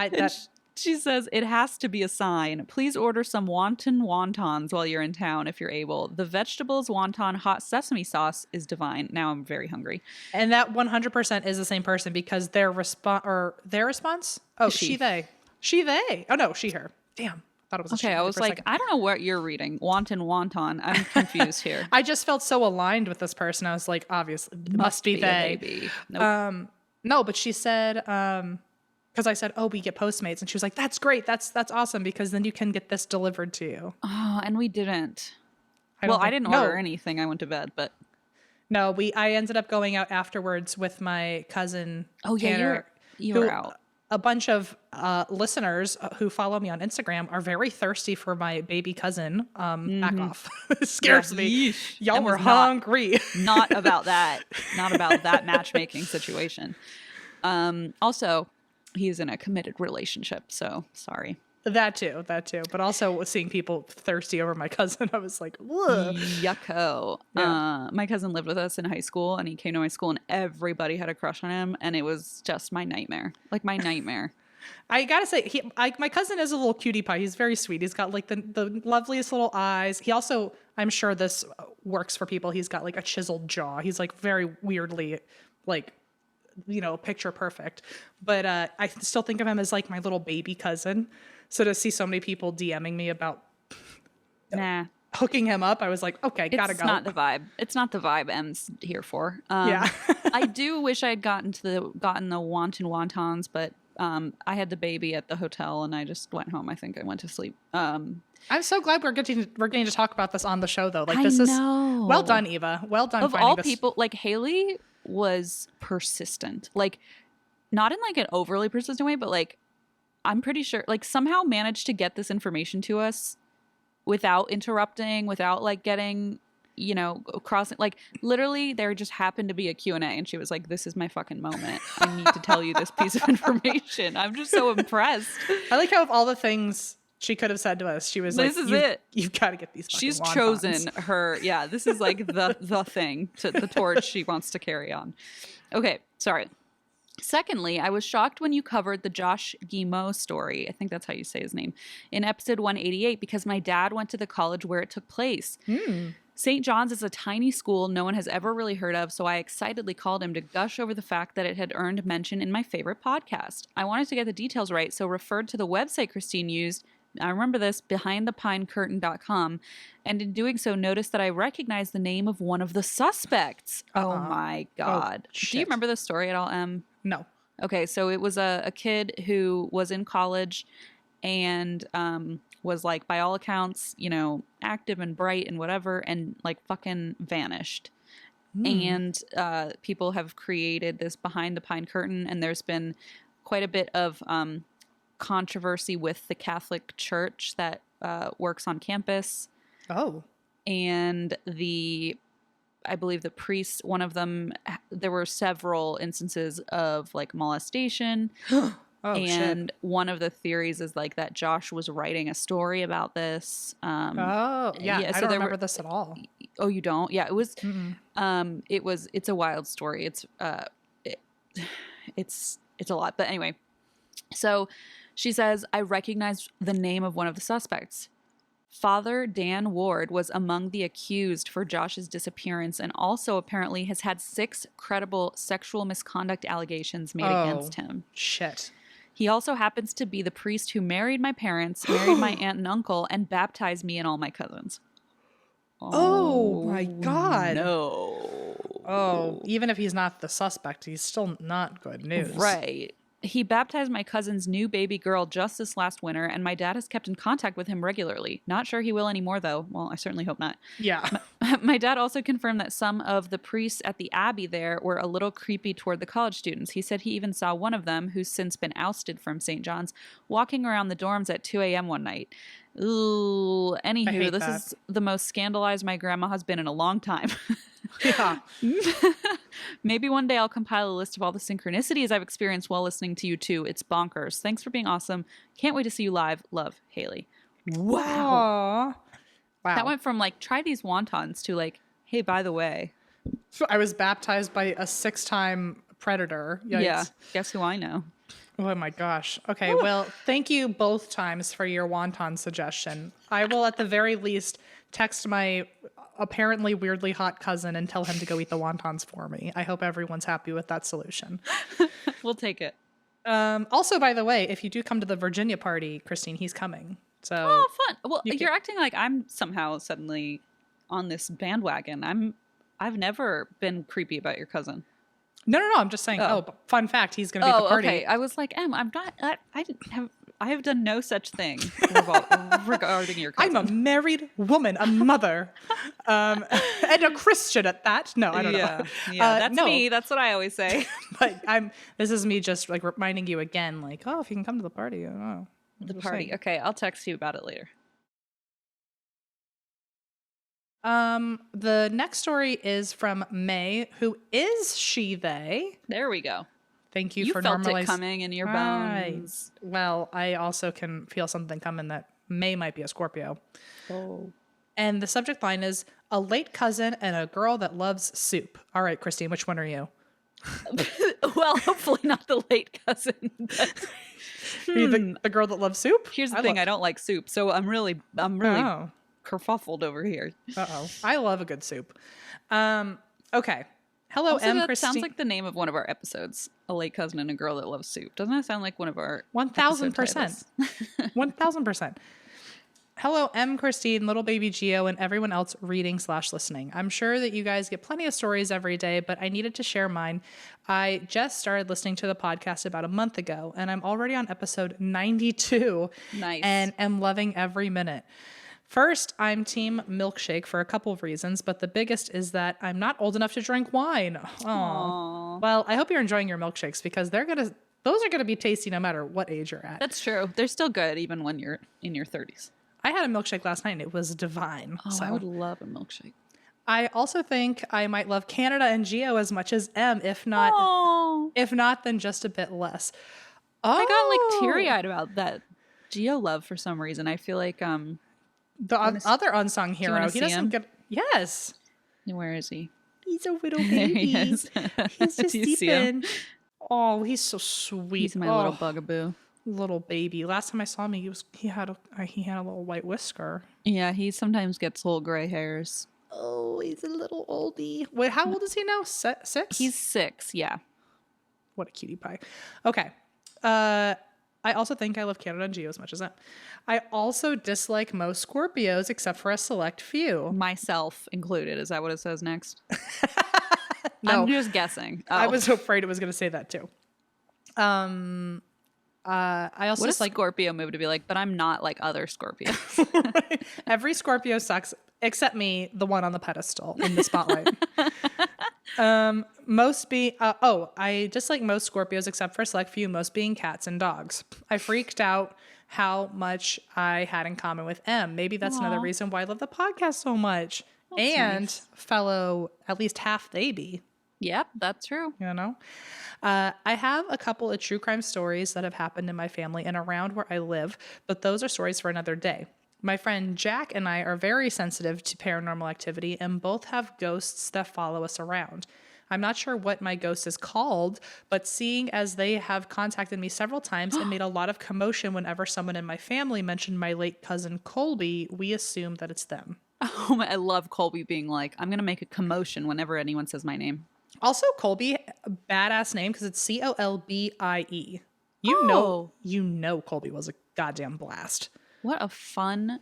She says, it has to be a sign. Please order some wonton wontons while you're in town if you're able. The vegetables wonton hot sesame sauce is divine. Now I'm very hungry. And that 100% is the same person because their response. Oh, she, they. Oh, no, she, her. Damn. Thought it was okay. I was like, I don't know what you're reading. Wonton. I'm confused here. I just felt so aligned with this person. I was like, obviously, must be they. Baby. Nope. No, but she said, because I said, oh, we get Postmates. And she was like, that's great. That's awesome because then you can get this delivered to you. Oh, and we didn't. I didn't order anything. I went to bed, but. No, I ended up going out afterwards with my cousin. Oh, yeah, Tanner, you were out. A bunch of listeners who follow me on Instagram are very thirsty for my baby cousin. Back off. It scares me. Yeesh. Y'all were hungry. Not about that. Not about that matchmaking situation. Also, he's in a committed relationship, so sorry. That too. But also seeing people thirsty over my cousin, I was like, whoa. Yucko. Yeah. My cousin lived with us in high school, and he came to my school, and everybody had a crush on him, and it was just my nightmare. Like, my nightmare. I gotta say, my cousin is a little cutie pie. He's very sweet. He's got like the loveliest little eyes. He also, I'm sure this works for people, he's got like a chiseled jaw. He's like very weirdly like, picture perfect. But I still think of him as like my little baby cousin. So to see so many people DMing me about hooking him up, I was like, okay, gotta go. It's not the vibe. It's not the vibe M's here for. Yeah. I do wish I'd gotten the wonton wontons, but I had the baby at the hotel and I just went home. I think I went to sleep. I'm so glad we're getting to talk about this on the show though. Like this is well done, Eva. Well done. Of all people, like Haley was persistent. Like not in like an overly persistent way, but like I'm pretty sure like somehow managed to get this information to us without interrupting, without like getting, crossing, like literally there just happened to be a Q&A and she was like, this is my fucking moment. I need to tell you this piece of information. I'm just so impressed. I like how of all the things she could have said to us, she was this like, is it. You've got to get these fucking She's wontons. chosen her. Yeah, this is like the thing, the torch she wants to carry on. Okay, sorry. Secondly, I was shocked when you covered the Josh Guimau story, I think that's how you say his name, in episode 188 because my dad went to the college where it took place. St. John's is a tiny school no one has ever really heard of, so I excitedly called him to gush over the fact that it had earned mention in my favorite podcast. I wanted to get the details right, so referred to the website Christine used. I remember this, behindthepinecurtain.com, and in doing so noticed that I recognized the name of one of the suspects. Oh my God. Do you remember this story at all, Em? No. Okay, so it was a kid who was in college and was like, by all accounts, active and bright and whatever, and like fucking vanished. And people have created this Behind the Pine Curtain, and there's been quite a bit of controversy with the Catholic Church that works on campus. Oh. And I believe the priests, one of them, there were several instances of like molestation. Oh shit. And one of the theories is like that Josh was writing a story about this. Oh yeah, Yeah, I so don't there remember were. this at all. Oh, you don't? Yeah, it was. Mm-mm. It's a wild story. It, it's a lot. But anyway, so she says, I recognized the name of one of the suspects. Father Dan Ward was among the accused for Josh's disappearance and also apparently has had 6 credible sexual misconduct allegations made against him. Shit. He also happens to be the priest who married my parents, married my aunt and uncle, and baptized me and all my cousins. Oh my God. No. Oh, even if he's not the suspect, he's still not good news. Right. He baptized my cousin's new baby girl just this last winter, and my dad has kept in contact with him regularly. Not sure he will anymore, though. Well, I certainly hope not. Yeah. My dad also confirmed that some of the priests at the abbey there were a little creepy toward the college students. He said he even saw one of them, who's since been ousted from St. John's, walking around the dorms at 2 a.m. one night. Ooh. Anywho, hate this that. is the most scandalized my grandma has been in a long time. Yeah. Maybe one day I'll compile a list of all the synchronicities I've experienced while listening to you too. It's bonkers. Thanks for being awesome. Can't wait to see you live. Love, Haley. Wow. Aw. Wow. That went from like, try these wontons to like, hey, by the way. So I was baptized by a 6-time predator. Yikes. Yeah. Guess who I know? Oh my gosh. Okay, well, thank you both times for your wonton suggestion. I will at the very least text my apparently weirdly hot cousin and tell him to go eat the wontons for me. I hope everyone's happy with that solution. We'll take it. Also, by the way, if you do come to the Virginia party, Christine, he's coming. So Oh, fun. Well, You you're acting like I'm somehow suddenly on this bandwagon. I've never been creepy about your cousin. no, I'm just saying. Oh. Oh, fun fact, he's going to be at the Oh, party. okay. I was like, I'm not. I didn't have. I have done no such thing regarding your cousin. I'm a married woman, a mother, and a Christian at that. No, I don't yeah, know. yeah. That's no. me. That's what I always say. But this is me just like reminding you again, like, oh, if you can come to the party, I don't know. The Just party. saying. Okay, I'll text you about it later. The next story is from May, who is she, they. There we go. Thank you, You for felt normalizing. it coming in your Right. bones. Well, I also can feel something coming that May might be a Scorpio. Oh. And the subject line is a late cousin and a girl that loves soup. All right, Christine, which one are you? Well, hopefully not the late cousin. But Are you the girl that loves soup? here's the thing: I don't like soup, so I'm really Oh. kerfuffled over here. Uh-oh. I love a good soup. Okay. Hello, Also, M. that Christine. sounds like the name of one of our episodes: "A Late Cousin and a Girl That Loves Soup." Doesn't that sound like one of our 1,000%. 1,000%. Hello, M. Christine, little baby Geo, and everyone else reading/listening. I'm sure that you guys get plenty of stories every day, but I needed to share mine. I just started listening to the podcast about a month ago, and I'm already on episode 92. Nice. And am loving every minute. First, I'm team milkshake for a couple of reasons, but the biggest is that I'm not old enough to drink wine. Aw. Well, I hope you're enjoying your milkshakes because those are gonna be tasty no matter what age you're at. That's true. They're still good even when you're in your 30s. I had a milkshake last night and it was divine. Oh, so I would love a milkshake. I also think I might love Canada and Geo as much as M, if not Oh, then just a bit less. Oh, I got like teary-eyed about that Geo love for some reason. I feel like The other unsung hero. wanna He see doesn't him? get. Yes, where is he? he's a little There baby. he is. He's just Do you see him? sleeping. Oh, he's so sweet. He's my little bugaboo. little baby. Last time I saw him, he had a little white whisker. Yeah, he sometimes gets little gray hairs. Oh, he's a little oldie. Wait, how old is he now? 6? He's 6, yeah. What a cutie pie. Okay. I also think I love Canada and Geo as much as that. I also dislike most Scorpios except for a select few. Myself included. Is that what it says next? No. I'm just guessing. I Oh. was afraid it was going to say that too. I also What a dislike Scorpio move to be like, but I'm not like other Scorpios. every Scorpio sucks except me, the one on the pedestal in the spotlight. I dislike most Scorpios except for a select few, most being cats and dogs. I freaked out how much I had in common with M. Maybe that's another Aw. reason why I love the podcast so much. and nice. fellow at least half baby. Yep, that's true. You know, I have a couple of true crime stories that have happened in my family and around where I live, but those are stories for another day. My friend Jack and I are very sensitive to paranormal activity and both have ghosts that follow us around. I'm not sure what my ghost is called, but seeing as they have contacted me several times and made a lot of commotion whenever someone in my family mentioned my late cousin Colby, we assume that it's them. Oh, I love Colby being like, I'm going to make a commotion whenever anyone says my name. Also, Colby, a badass name because it's Colbie. Oh. You know Colby was a goddamn blast. What a fun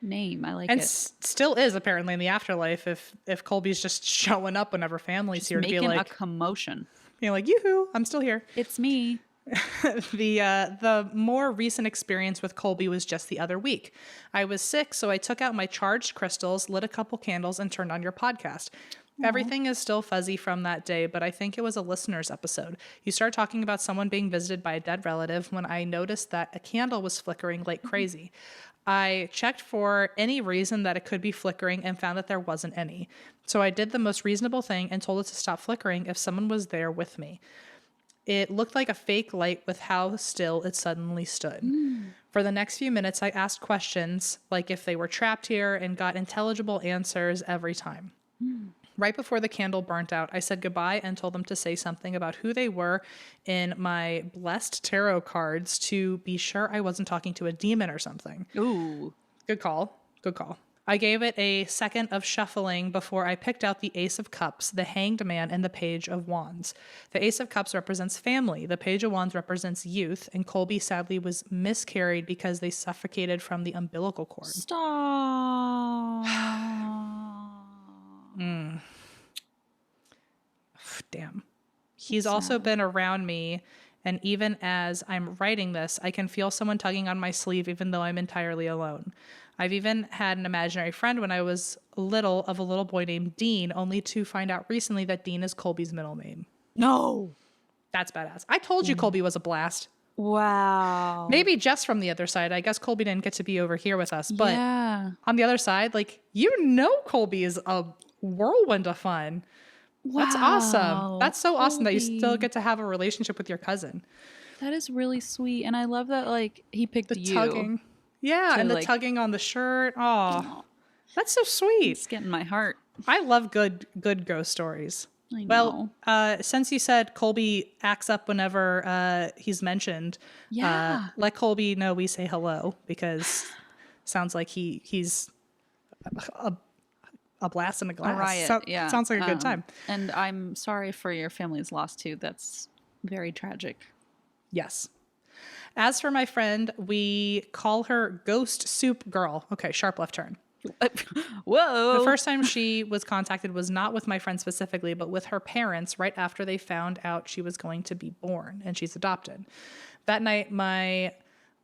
name. I like And it. still is apparently in the afterlife if Colby's just showing up whenever family's here to be Making like, a commotion. being like, yoo-hoo, I'm still here. It's me. The more recent experience with Colby was just the other week. I was sick, so I took out my charged crystals, lit a couple candles, and turned on your podcast. Everything is still fuzzy from that day, but I think it was a listener's episode. You started talking about someone being visited by a dead relative when I noticed that a candle was flickering like crazy. I checked for any reason that it could be flickering and found that there wasn't any. So I did the most reasonable thing and told it to stop flickering if someone was there with me. It looked like a fake light with how still it suddenly stood. For the next few minutes, I asked questions like if they were trapped here and got intelligible answers every time. Right before the candle burnt out, I said goodbye and told them to say something about who they were in my blessed tarot cards to be sure I wasn't talking to a demon or something. Ooh. Good call. Good call. I gave it a second of shuffling before I picked out the Ace of Cups, the Hanged Man, and the Page of Wands. The Ace of Cups represents family. The Page of Wands represents youth. And Colby sadly was miscarried because they suffocated from the umbilical cord. Stop. Damn. He's also been around me. And even as I'm writing this, I can feel someone tugging on my sleeve, even though I'm entirely alone. I've even had an imaginary friend when I was little of a little boy named Dean, only to find out recently that Dean is Colby's middle name. No. That's badass. I told you Colby was a blast. Wow. Maybe just from the other side. I guess Colby didn't get to be over here with us. But yeah. on the other side, like, Colby is a whirlwind of fun. Wow. That's awesome. That's so awesome that you Colby. still get to have a relationship with your cousin. That is really sweet. And I love that, like, he picked The you. tugging. Yeah, to, and the like- tugging on the shirt. Oh, that's so sweet. It's getting my heart. I love good ghost stories. I Well, know. since you said Colby acts up whenever he's mentioned, Yeah. let Colby know we say hello because sounds like he's a blast in a glass. A riot. Yeah. Sounds like a good time. And I'm sorry for your family's loss, too. That's very tragic. Yes. As for my friend, we call her Ghost Soup Girl. Okay, sharp left turn. Whoa. The first time she was contacted was not with my friend specifically, but with her parents right after they found out she was going to be born and she's adopted. That night, my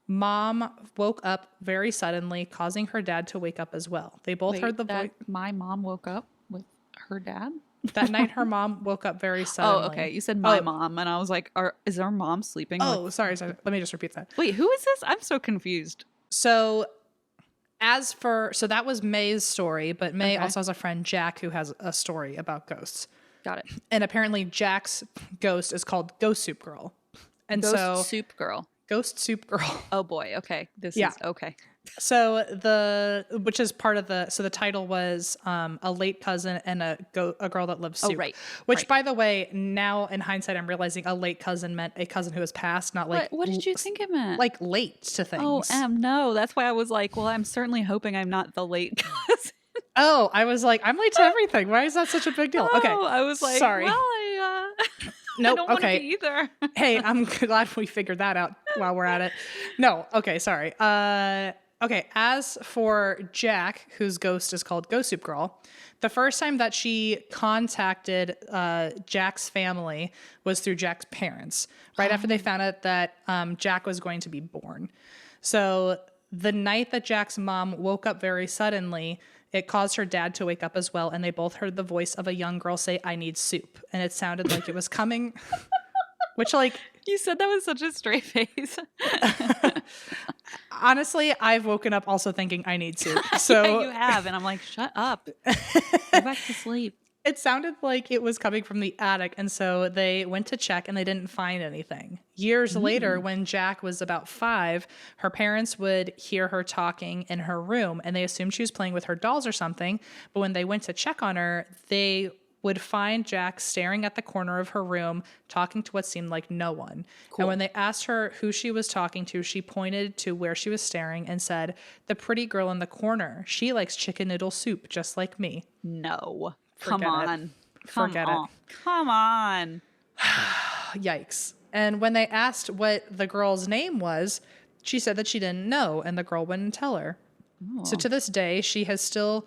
mom woke up very suddenly, causing her dad to wake up as well. They both heard the voice. My mom woke up with her dad? That night, her mom woke up very suddenly. Oh, okay. You said my mom, and I was like, is our mom sleeping? Oh, sorry. Let me just repeat that. Wait, who is this? I'm so confused. So that was May's story, but May also has a friend, Jack, who has a story about ghosts. Got it. And apparently Jack's ghost is called Ghost Soup Girl. And Ghost Soup Girl. Ghost Soup Girl. Oh boy. Okay. This Yeah. is okay. So which is part of the title was a late cousin and a girl that loves soup. Oh, right. Which, Right. by the way, now in hindsight, I'm realizing a late cousin meant a cousin who has passed, not like What did you think it meant? like late to things. oh, no. That's why I was like, well, I'm certainly hoping I'm not the late cousin. Oh, I was like, I'm late to everything. Why is that such a big deal? Okay. Oh, I was like, sorry. well, I Nope. don't want to Okay. be either. Hey, I'm glad we figured that out while we're at it. No, okay, sorry. Okay, as for Jack, whose ghost is called Ghost Soup Girl, the first time that she contacted Jack's family was through Jack's parents, right after they found out that Jack was going to be born. So the night that Jack's mom woke up very suddenly, it caused her dad to wake up as well, and they both heard the voice of a young girl say, "I need soup." And it sounded like it was coming which like You said that with such a straight face. honestly, I've woken up also thinking I need soup. Yeah, So you have. And I'm like, shut up. Go back to sleep. it sounded like it was coming from the attic, and so they went to check and they didn't find anything. Years later, when Jack was about 5, her parents would hear her talking in her room and they assumed she was playing with her dolls or something. But when they went to check on her, they would find Jack staring at the corner of her room, talking to what seemed like no one. And when they asked her who she was talking to, she pointed to where she was staring and said, "The pretty girl in the corner. She likes chicken noodle soup just like me." No. Forget Come it. on. Forget it. Come on. Yikes. And when they asked what the girl's name was, she said that she didn't know, and the girl wouldn't tell her. So to this day, she still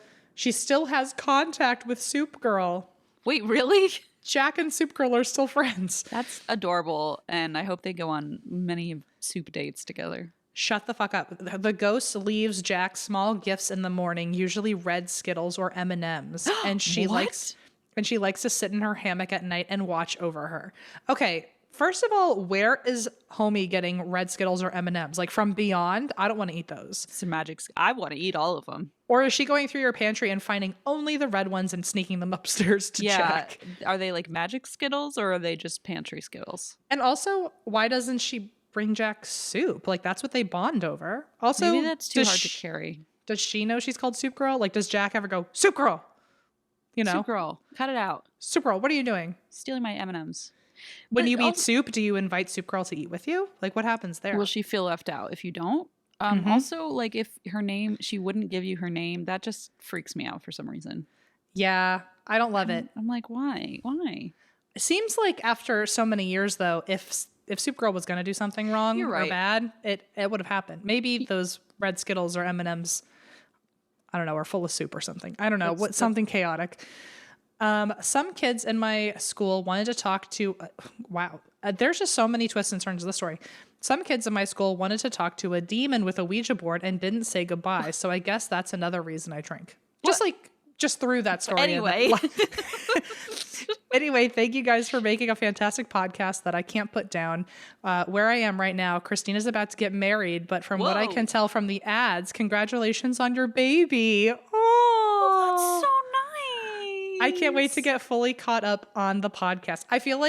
has contact with Soup Girl. Wait, really? Jack and Soup Girl are still friends. That's adorable. And I hope they go on many soup dates together. Shut the fuck up. The ghost leaves Jack small gifts in the morning, usually red Skittles or M&Ms, and she likes to sit in her hammock at night and watch over her. Okay, first of all, where is Homie getting red Skittles or M&Ms? Like from beyond? I don't want to eat those. It's a magic. I want to eat all of them. Or is she going through your pantry and finding only the red ones and sneaking them upstairs to check? Are they like magic Skittles or are they just pantry Skittles? And also, why doesn't she bring Jack soup? Like, that's what they bond over. Also, Maybe that's too hard to carry. Does she know she's called Soup Girl? Like, does Jack ever go, Soup Girl? You know? Soup Girl, cut it out. Soup Girl, what are you doing? Stealing my M&Ms. When you eat soup, do you invite Soup Girl to eat with you? Like, what happens there? Will she feel left out if you don't? Also, like if her name, she wouldn't give you her name. That just freaks me out for some reason. Yeah, I don't love it. I'm like, why? Why? It seems like after so many years, though, if Soup Girl was going to do something wrong You're or right. bad, it would have happened. Maybe those red Skittles or M&Ms, I don't know, are full of soup or something. I don't know, something chaotic. Some kids in my school wanted to talk to, there's just so many twists and turns of the story. Some kids in my school wanted to talk to a demon with a Ouija board and didn't say goodbye. So I guess that's another reason I drink. Just through that story. Anyway. Anyway, thank you guys for making a fantastic podcast that I can't put down. Where I am right now, Christina's about to get married, but from what I Whoa. can tell from the ads, congratulations on your baby. Oh, That's so nice. I can't wait to get fully caught up on the podcast. I feel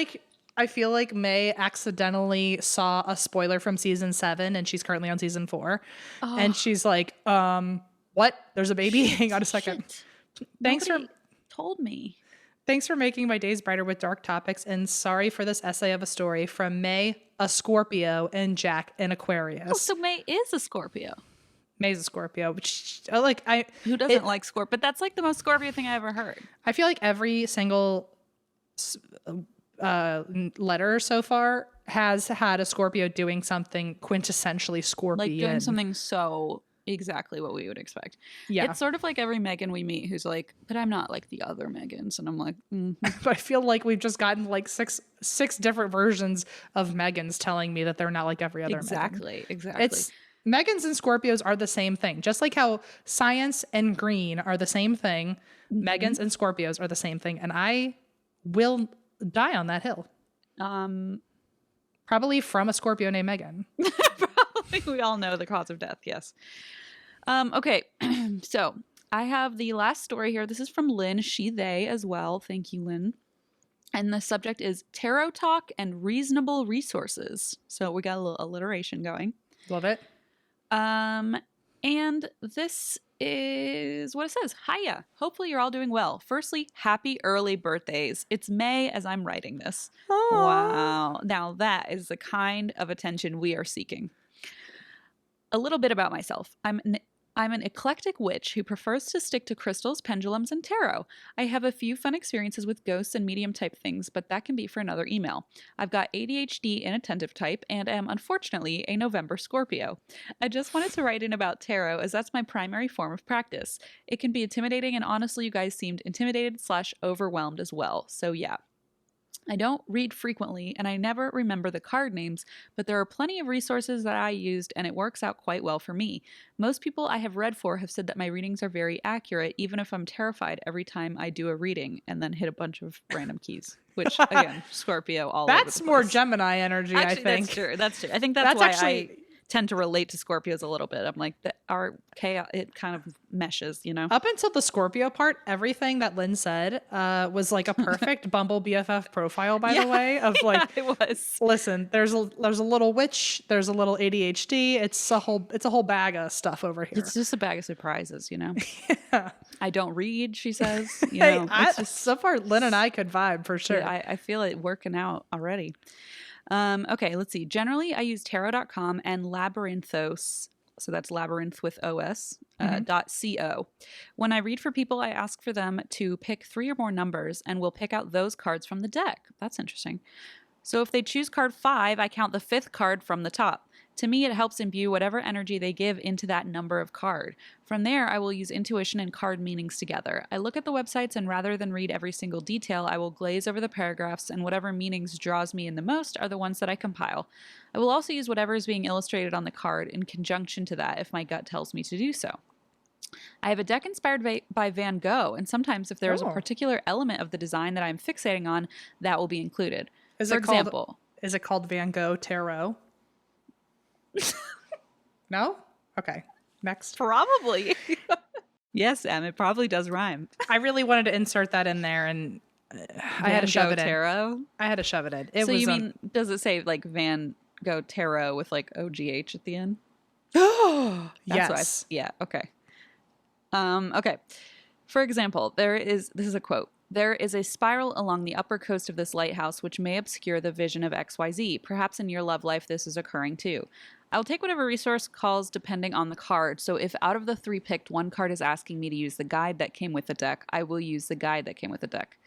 like May accidentally saw a spoiler from season 7 and she's currently on season 4. And she's like, what? There's a baby? Hang on a second. Nobody told me. Thanks for making my days brighter with dark topics, and sorry for this essay of a story from May, a Scorpio, and Jack, an Aquarius. Oh, so May is a Scorpio. May's a Scorpio, which Who doesn't like Scorpio? But that's like the most Scorpio thing I ever heard. I feel like every single letter so far has had a Scorpio doing something quintessentially Scorpion. Like doing something so exactly what we would expect. Yeah. It's sort of like every Megan we meet who's like, but I'm not like the other Megans. And I'm like, But I feel like we've just gotten like six different versions of Megans telling me that they're not like every other Megan. exactly. It's Megans and Scorpios are the same thing. Just like how science and green are the same thing, Megans and Scorpios are the same thing. And I will die on that hill. Probably from a Scorpio named Megan. Probably we all know the cause of death. Yes. Okay. So I have the last story here. This is from Lynn, she, they as well. Thank you, Lynn. And the subject is tarot talk and reasonable resources. So we got a little alliteration going. Love it. And this is what it says. Hiya. Hopefully you're all doing well. Firstly, happy early birthdays. It's May as I'm writing this. Aww. Wow. Now that is the kind of attention we are seeking. A little bit about myself. I'm an eclectic witch who prefers to stick to crystals, pendulums, and tarot. I have a few fun experiences with ghosts and medium type things, but that can be for another email. I've got ADHD inattentive type and am unfortunately a November Scorpio. I just wanted to write in about tarot as that's my primary form of practice. It can be intimidating and honestly you guys seemed intimidated / overwhelmed as well. So yeah. I don't read frequently and I never remember the card names, but there are plenty of resources that I used and it works out quite well for me. Most people I have read for have said that my readings are very accurate, even if I'm terrified every time I do a reading and then hit a bunch of random keys, which, again, Scorpio all over the That's more place. Gemini energy, I Actually, think. that's true. That's true. I think that's why I tend to relate to Scorpios a little bit. I'm like, our chaos, it kind of meshes, you know? Up until the Scorpio part, everything that Lynn said was like a perfect Bumble BFF profile, by the way, of like, it was. Listen, there's a little witch, there's a little ADHD. It's a whole bag of stuff over here. It's just a bag of surprises, you know? Yeah. I don't read, she says. You Hey, know, it's just, so far Lynn and I could vibe for sure. yeah, I feel it working out already. Okay, let's see. Generally, I use tarot.com and Labyrinthos. So that's labyrinth with OS, .co. When I read for people, I ask for them to pick 3 or more numbers and we'll pick out those cards from the deck. That's interesting. So if they choose card 5, I count the 5th card from the top. To me, it helps imbue whatever energy they give into that number of card. From there, I will use intuition and card meanings together. I look at the websites and rather than read every single detail, I will glaze over the paragraphs and whatever meanings draws me in the most are the ones that I compile. I will also use whatever is being illustrated on the card in conjunction to that if my gut tells me to do so. I have a deck inspired by Van Gogh, and sometimes if there is a particular element of the design that I'm fixating on, that will be included. For example, is it called Van Gogh Tarot? No? Okay. Next. Probably. Yes, Em, it probably does rhyme. I really wanted to insert that in there, and I had to shove it in. I had to shove it in. So you mean, does it say like Van Gogh Tarot with like OGH at the end? Yes. Yeah, okay. Okay. For example, this is a quote. There is a spiral along the upper coast of this lighthouse which may obscure the vision of XYZ. Perhaps in your love life this is occurring too. I'll take whatever resource calls depending on the card. So if out of the 3 picked, one card is asking me to use the guide that came with the deck, I will use the guide that came with the deck.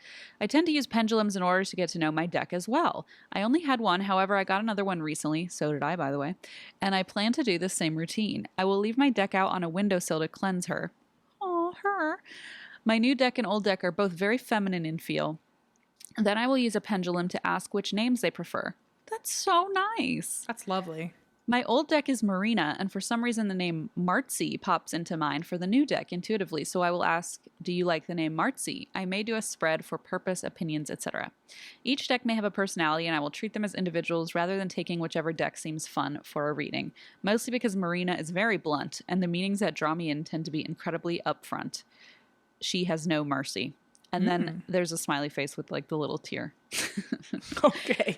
I tend to use pendulums in order to get to know my deck as well. I only had one, however, I got another one recently, so did I, by the way, and I plan to do the same routine. I will leave my deck out on a windowsill to cleanse her. Aw, her. My new deck and old deck are both very feminine in feel. Then I will use a pendulum to ask which names they prefer. That's so nice. That's lovely. My old deck is Marina, and for some reason the name Martzi pops into mind for the new deck intuitively, so I will ask, do you like the name Martzi? I may do a spread for purpose, opinions, etc. Each deck may have a personality, and I will treat them as individuals rather than taking whichever deck seems fun for a reading, mostly because Marina is very blunt, and the meanings that draw me in tend to be incredibly upfront. She has no mercy. And then there's a smiley face with like the little tear. Okay.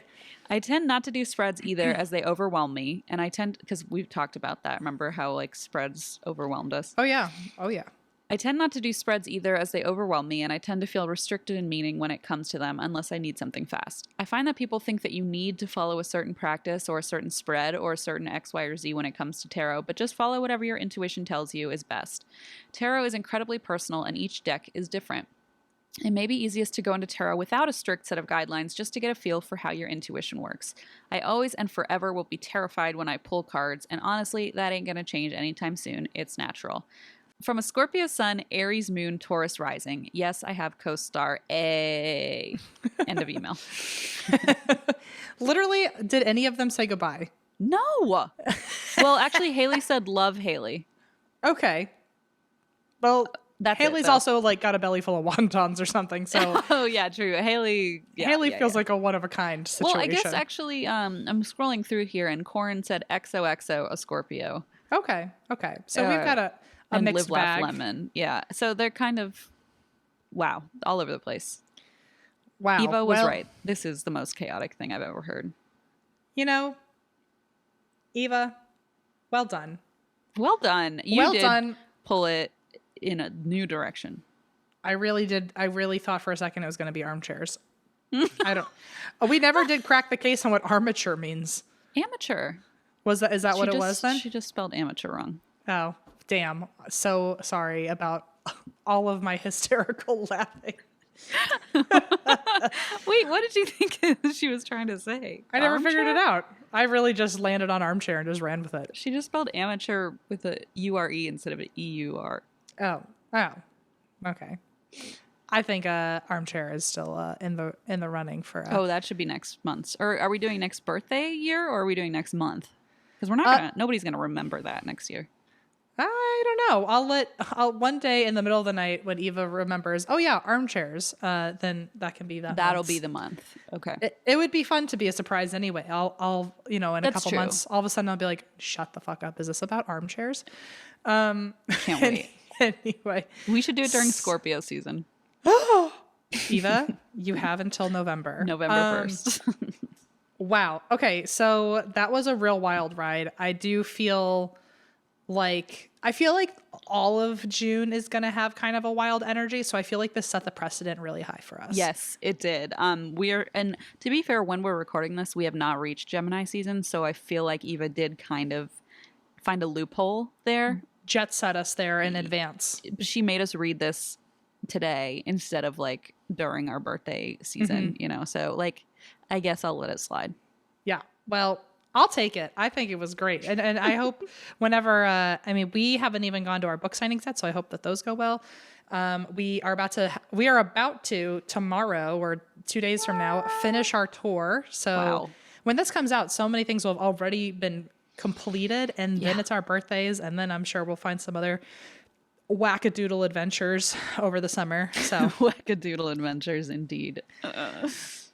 I tend not to do spreads either as they overwhelm me. And because we've talked about that. Remember how like spreads overwhelmed us? Oh, yeah. Oh, yeah. I tend not to do spreads either as they overwhelm me. And I tend to feel restricted in meaning when it comes to them unless I need something fast. I find that people think that you need to follow a certain practice or a certain spread or a certain X, Y, or Z when it comes to tarot. But just follow whatever your intuition tells you is best. Tarot is incredibly personal and each deck is different. It may be easiest to go into tarot without a strict set of guidelines just to get a feel for how your intuition works. I always and forever will be terrified when I pull cards, and honestly, that ain't gonna change anytime soon. It's natural. From a Scorpio Sun, Aries Moon, Taurus Rising. Yes, I have co-star A. End of email. Literally, did any of them say goodbye? No. Well, actually, Haley said love Haley. Okay. Well, That's Haley's also like got a belly full of wontons or something. So oh yeah, true. Haley feels like a one of a kind situation. Well, I guess actually, I'm scrolling through here, and Corin said XOXO, a Scorpio. Okay. So we've got a mixed Live, Laugh, bag. Lemon. Yeah. So they're kind of all over the place. Wow. Eva was right. This is the most chaotic thing I've ever heard. You know, Eva, well done. Well done. You did pull it in a new direction. I really did. I really thought for a second it was going to be armchairs. We never did crack the case on what armature means. Amateur. Is that what it was then? She just spelled amateur wrong. Oh, damn. So sorry about all of my hysterical laughing. Wait, what did you think she was trying to say? I never figured it out. I really just landed on armchair and just ran with it. She just spelled amateur with a URE instead of an EUR. Oh, okay. I think Armchair is still in the running for. Oh, that should be next month. Or are we doing next birthday year, or are we doing next month? Because we're not gonna. Nobody's gonna remember that next year. I don't know. I'll one day in the middle of the night when Eva remembers. Oh yeah, Armchairs. Then that can be that. That'll be the month. Okay. It would be fun to be a surprise anyway. I'll in a That's couple true. months, all of a sudden I'll be like, shut the fuck up. Is this about armchairs? Can't wait. Anyway, We should do it during Scorpio season, Eva, you have until November. November 1st. Wow. Okay, so that was a real wild ride. I feel like all of June is going to have kind of a wild energy, so I feel like this set the precedent really high for us. Yes, it did. And to be fair, when we're recording this, we have not reached Gemini season, so I feel like Eva did kind of find a loophole there. Jet set us there in advance. She made us read this today instead of like during our birthday season, so like I guess I'll let it slide. Yeah. Well, I'll take it. I think it was great. And I hope whenever, we haven't even gone to our book signings yet, so I hope that those go well. We are about to tomorrow or 2 days from now, finish our tour. So Wow. when this comes out, so many things will have already been completed, and then it's our birthdays. And then I'm sure we'll find some other wackadoodle adventures over the summer. So, Wackadoodle adventures indeed.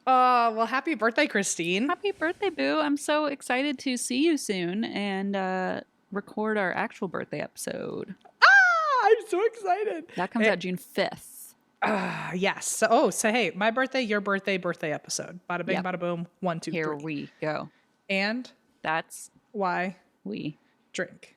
well, happy birthday, Christine. Happy birthday, Boo. I'm so excited to see you soon and record our actual birthday episode. I'm so excited. That comes out June 5th. Yes. So, hey, my birthday, your birthday episode. Bada bing, Yep. bada boom. 1, 2, Here 3. we go. And That's why we. drink.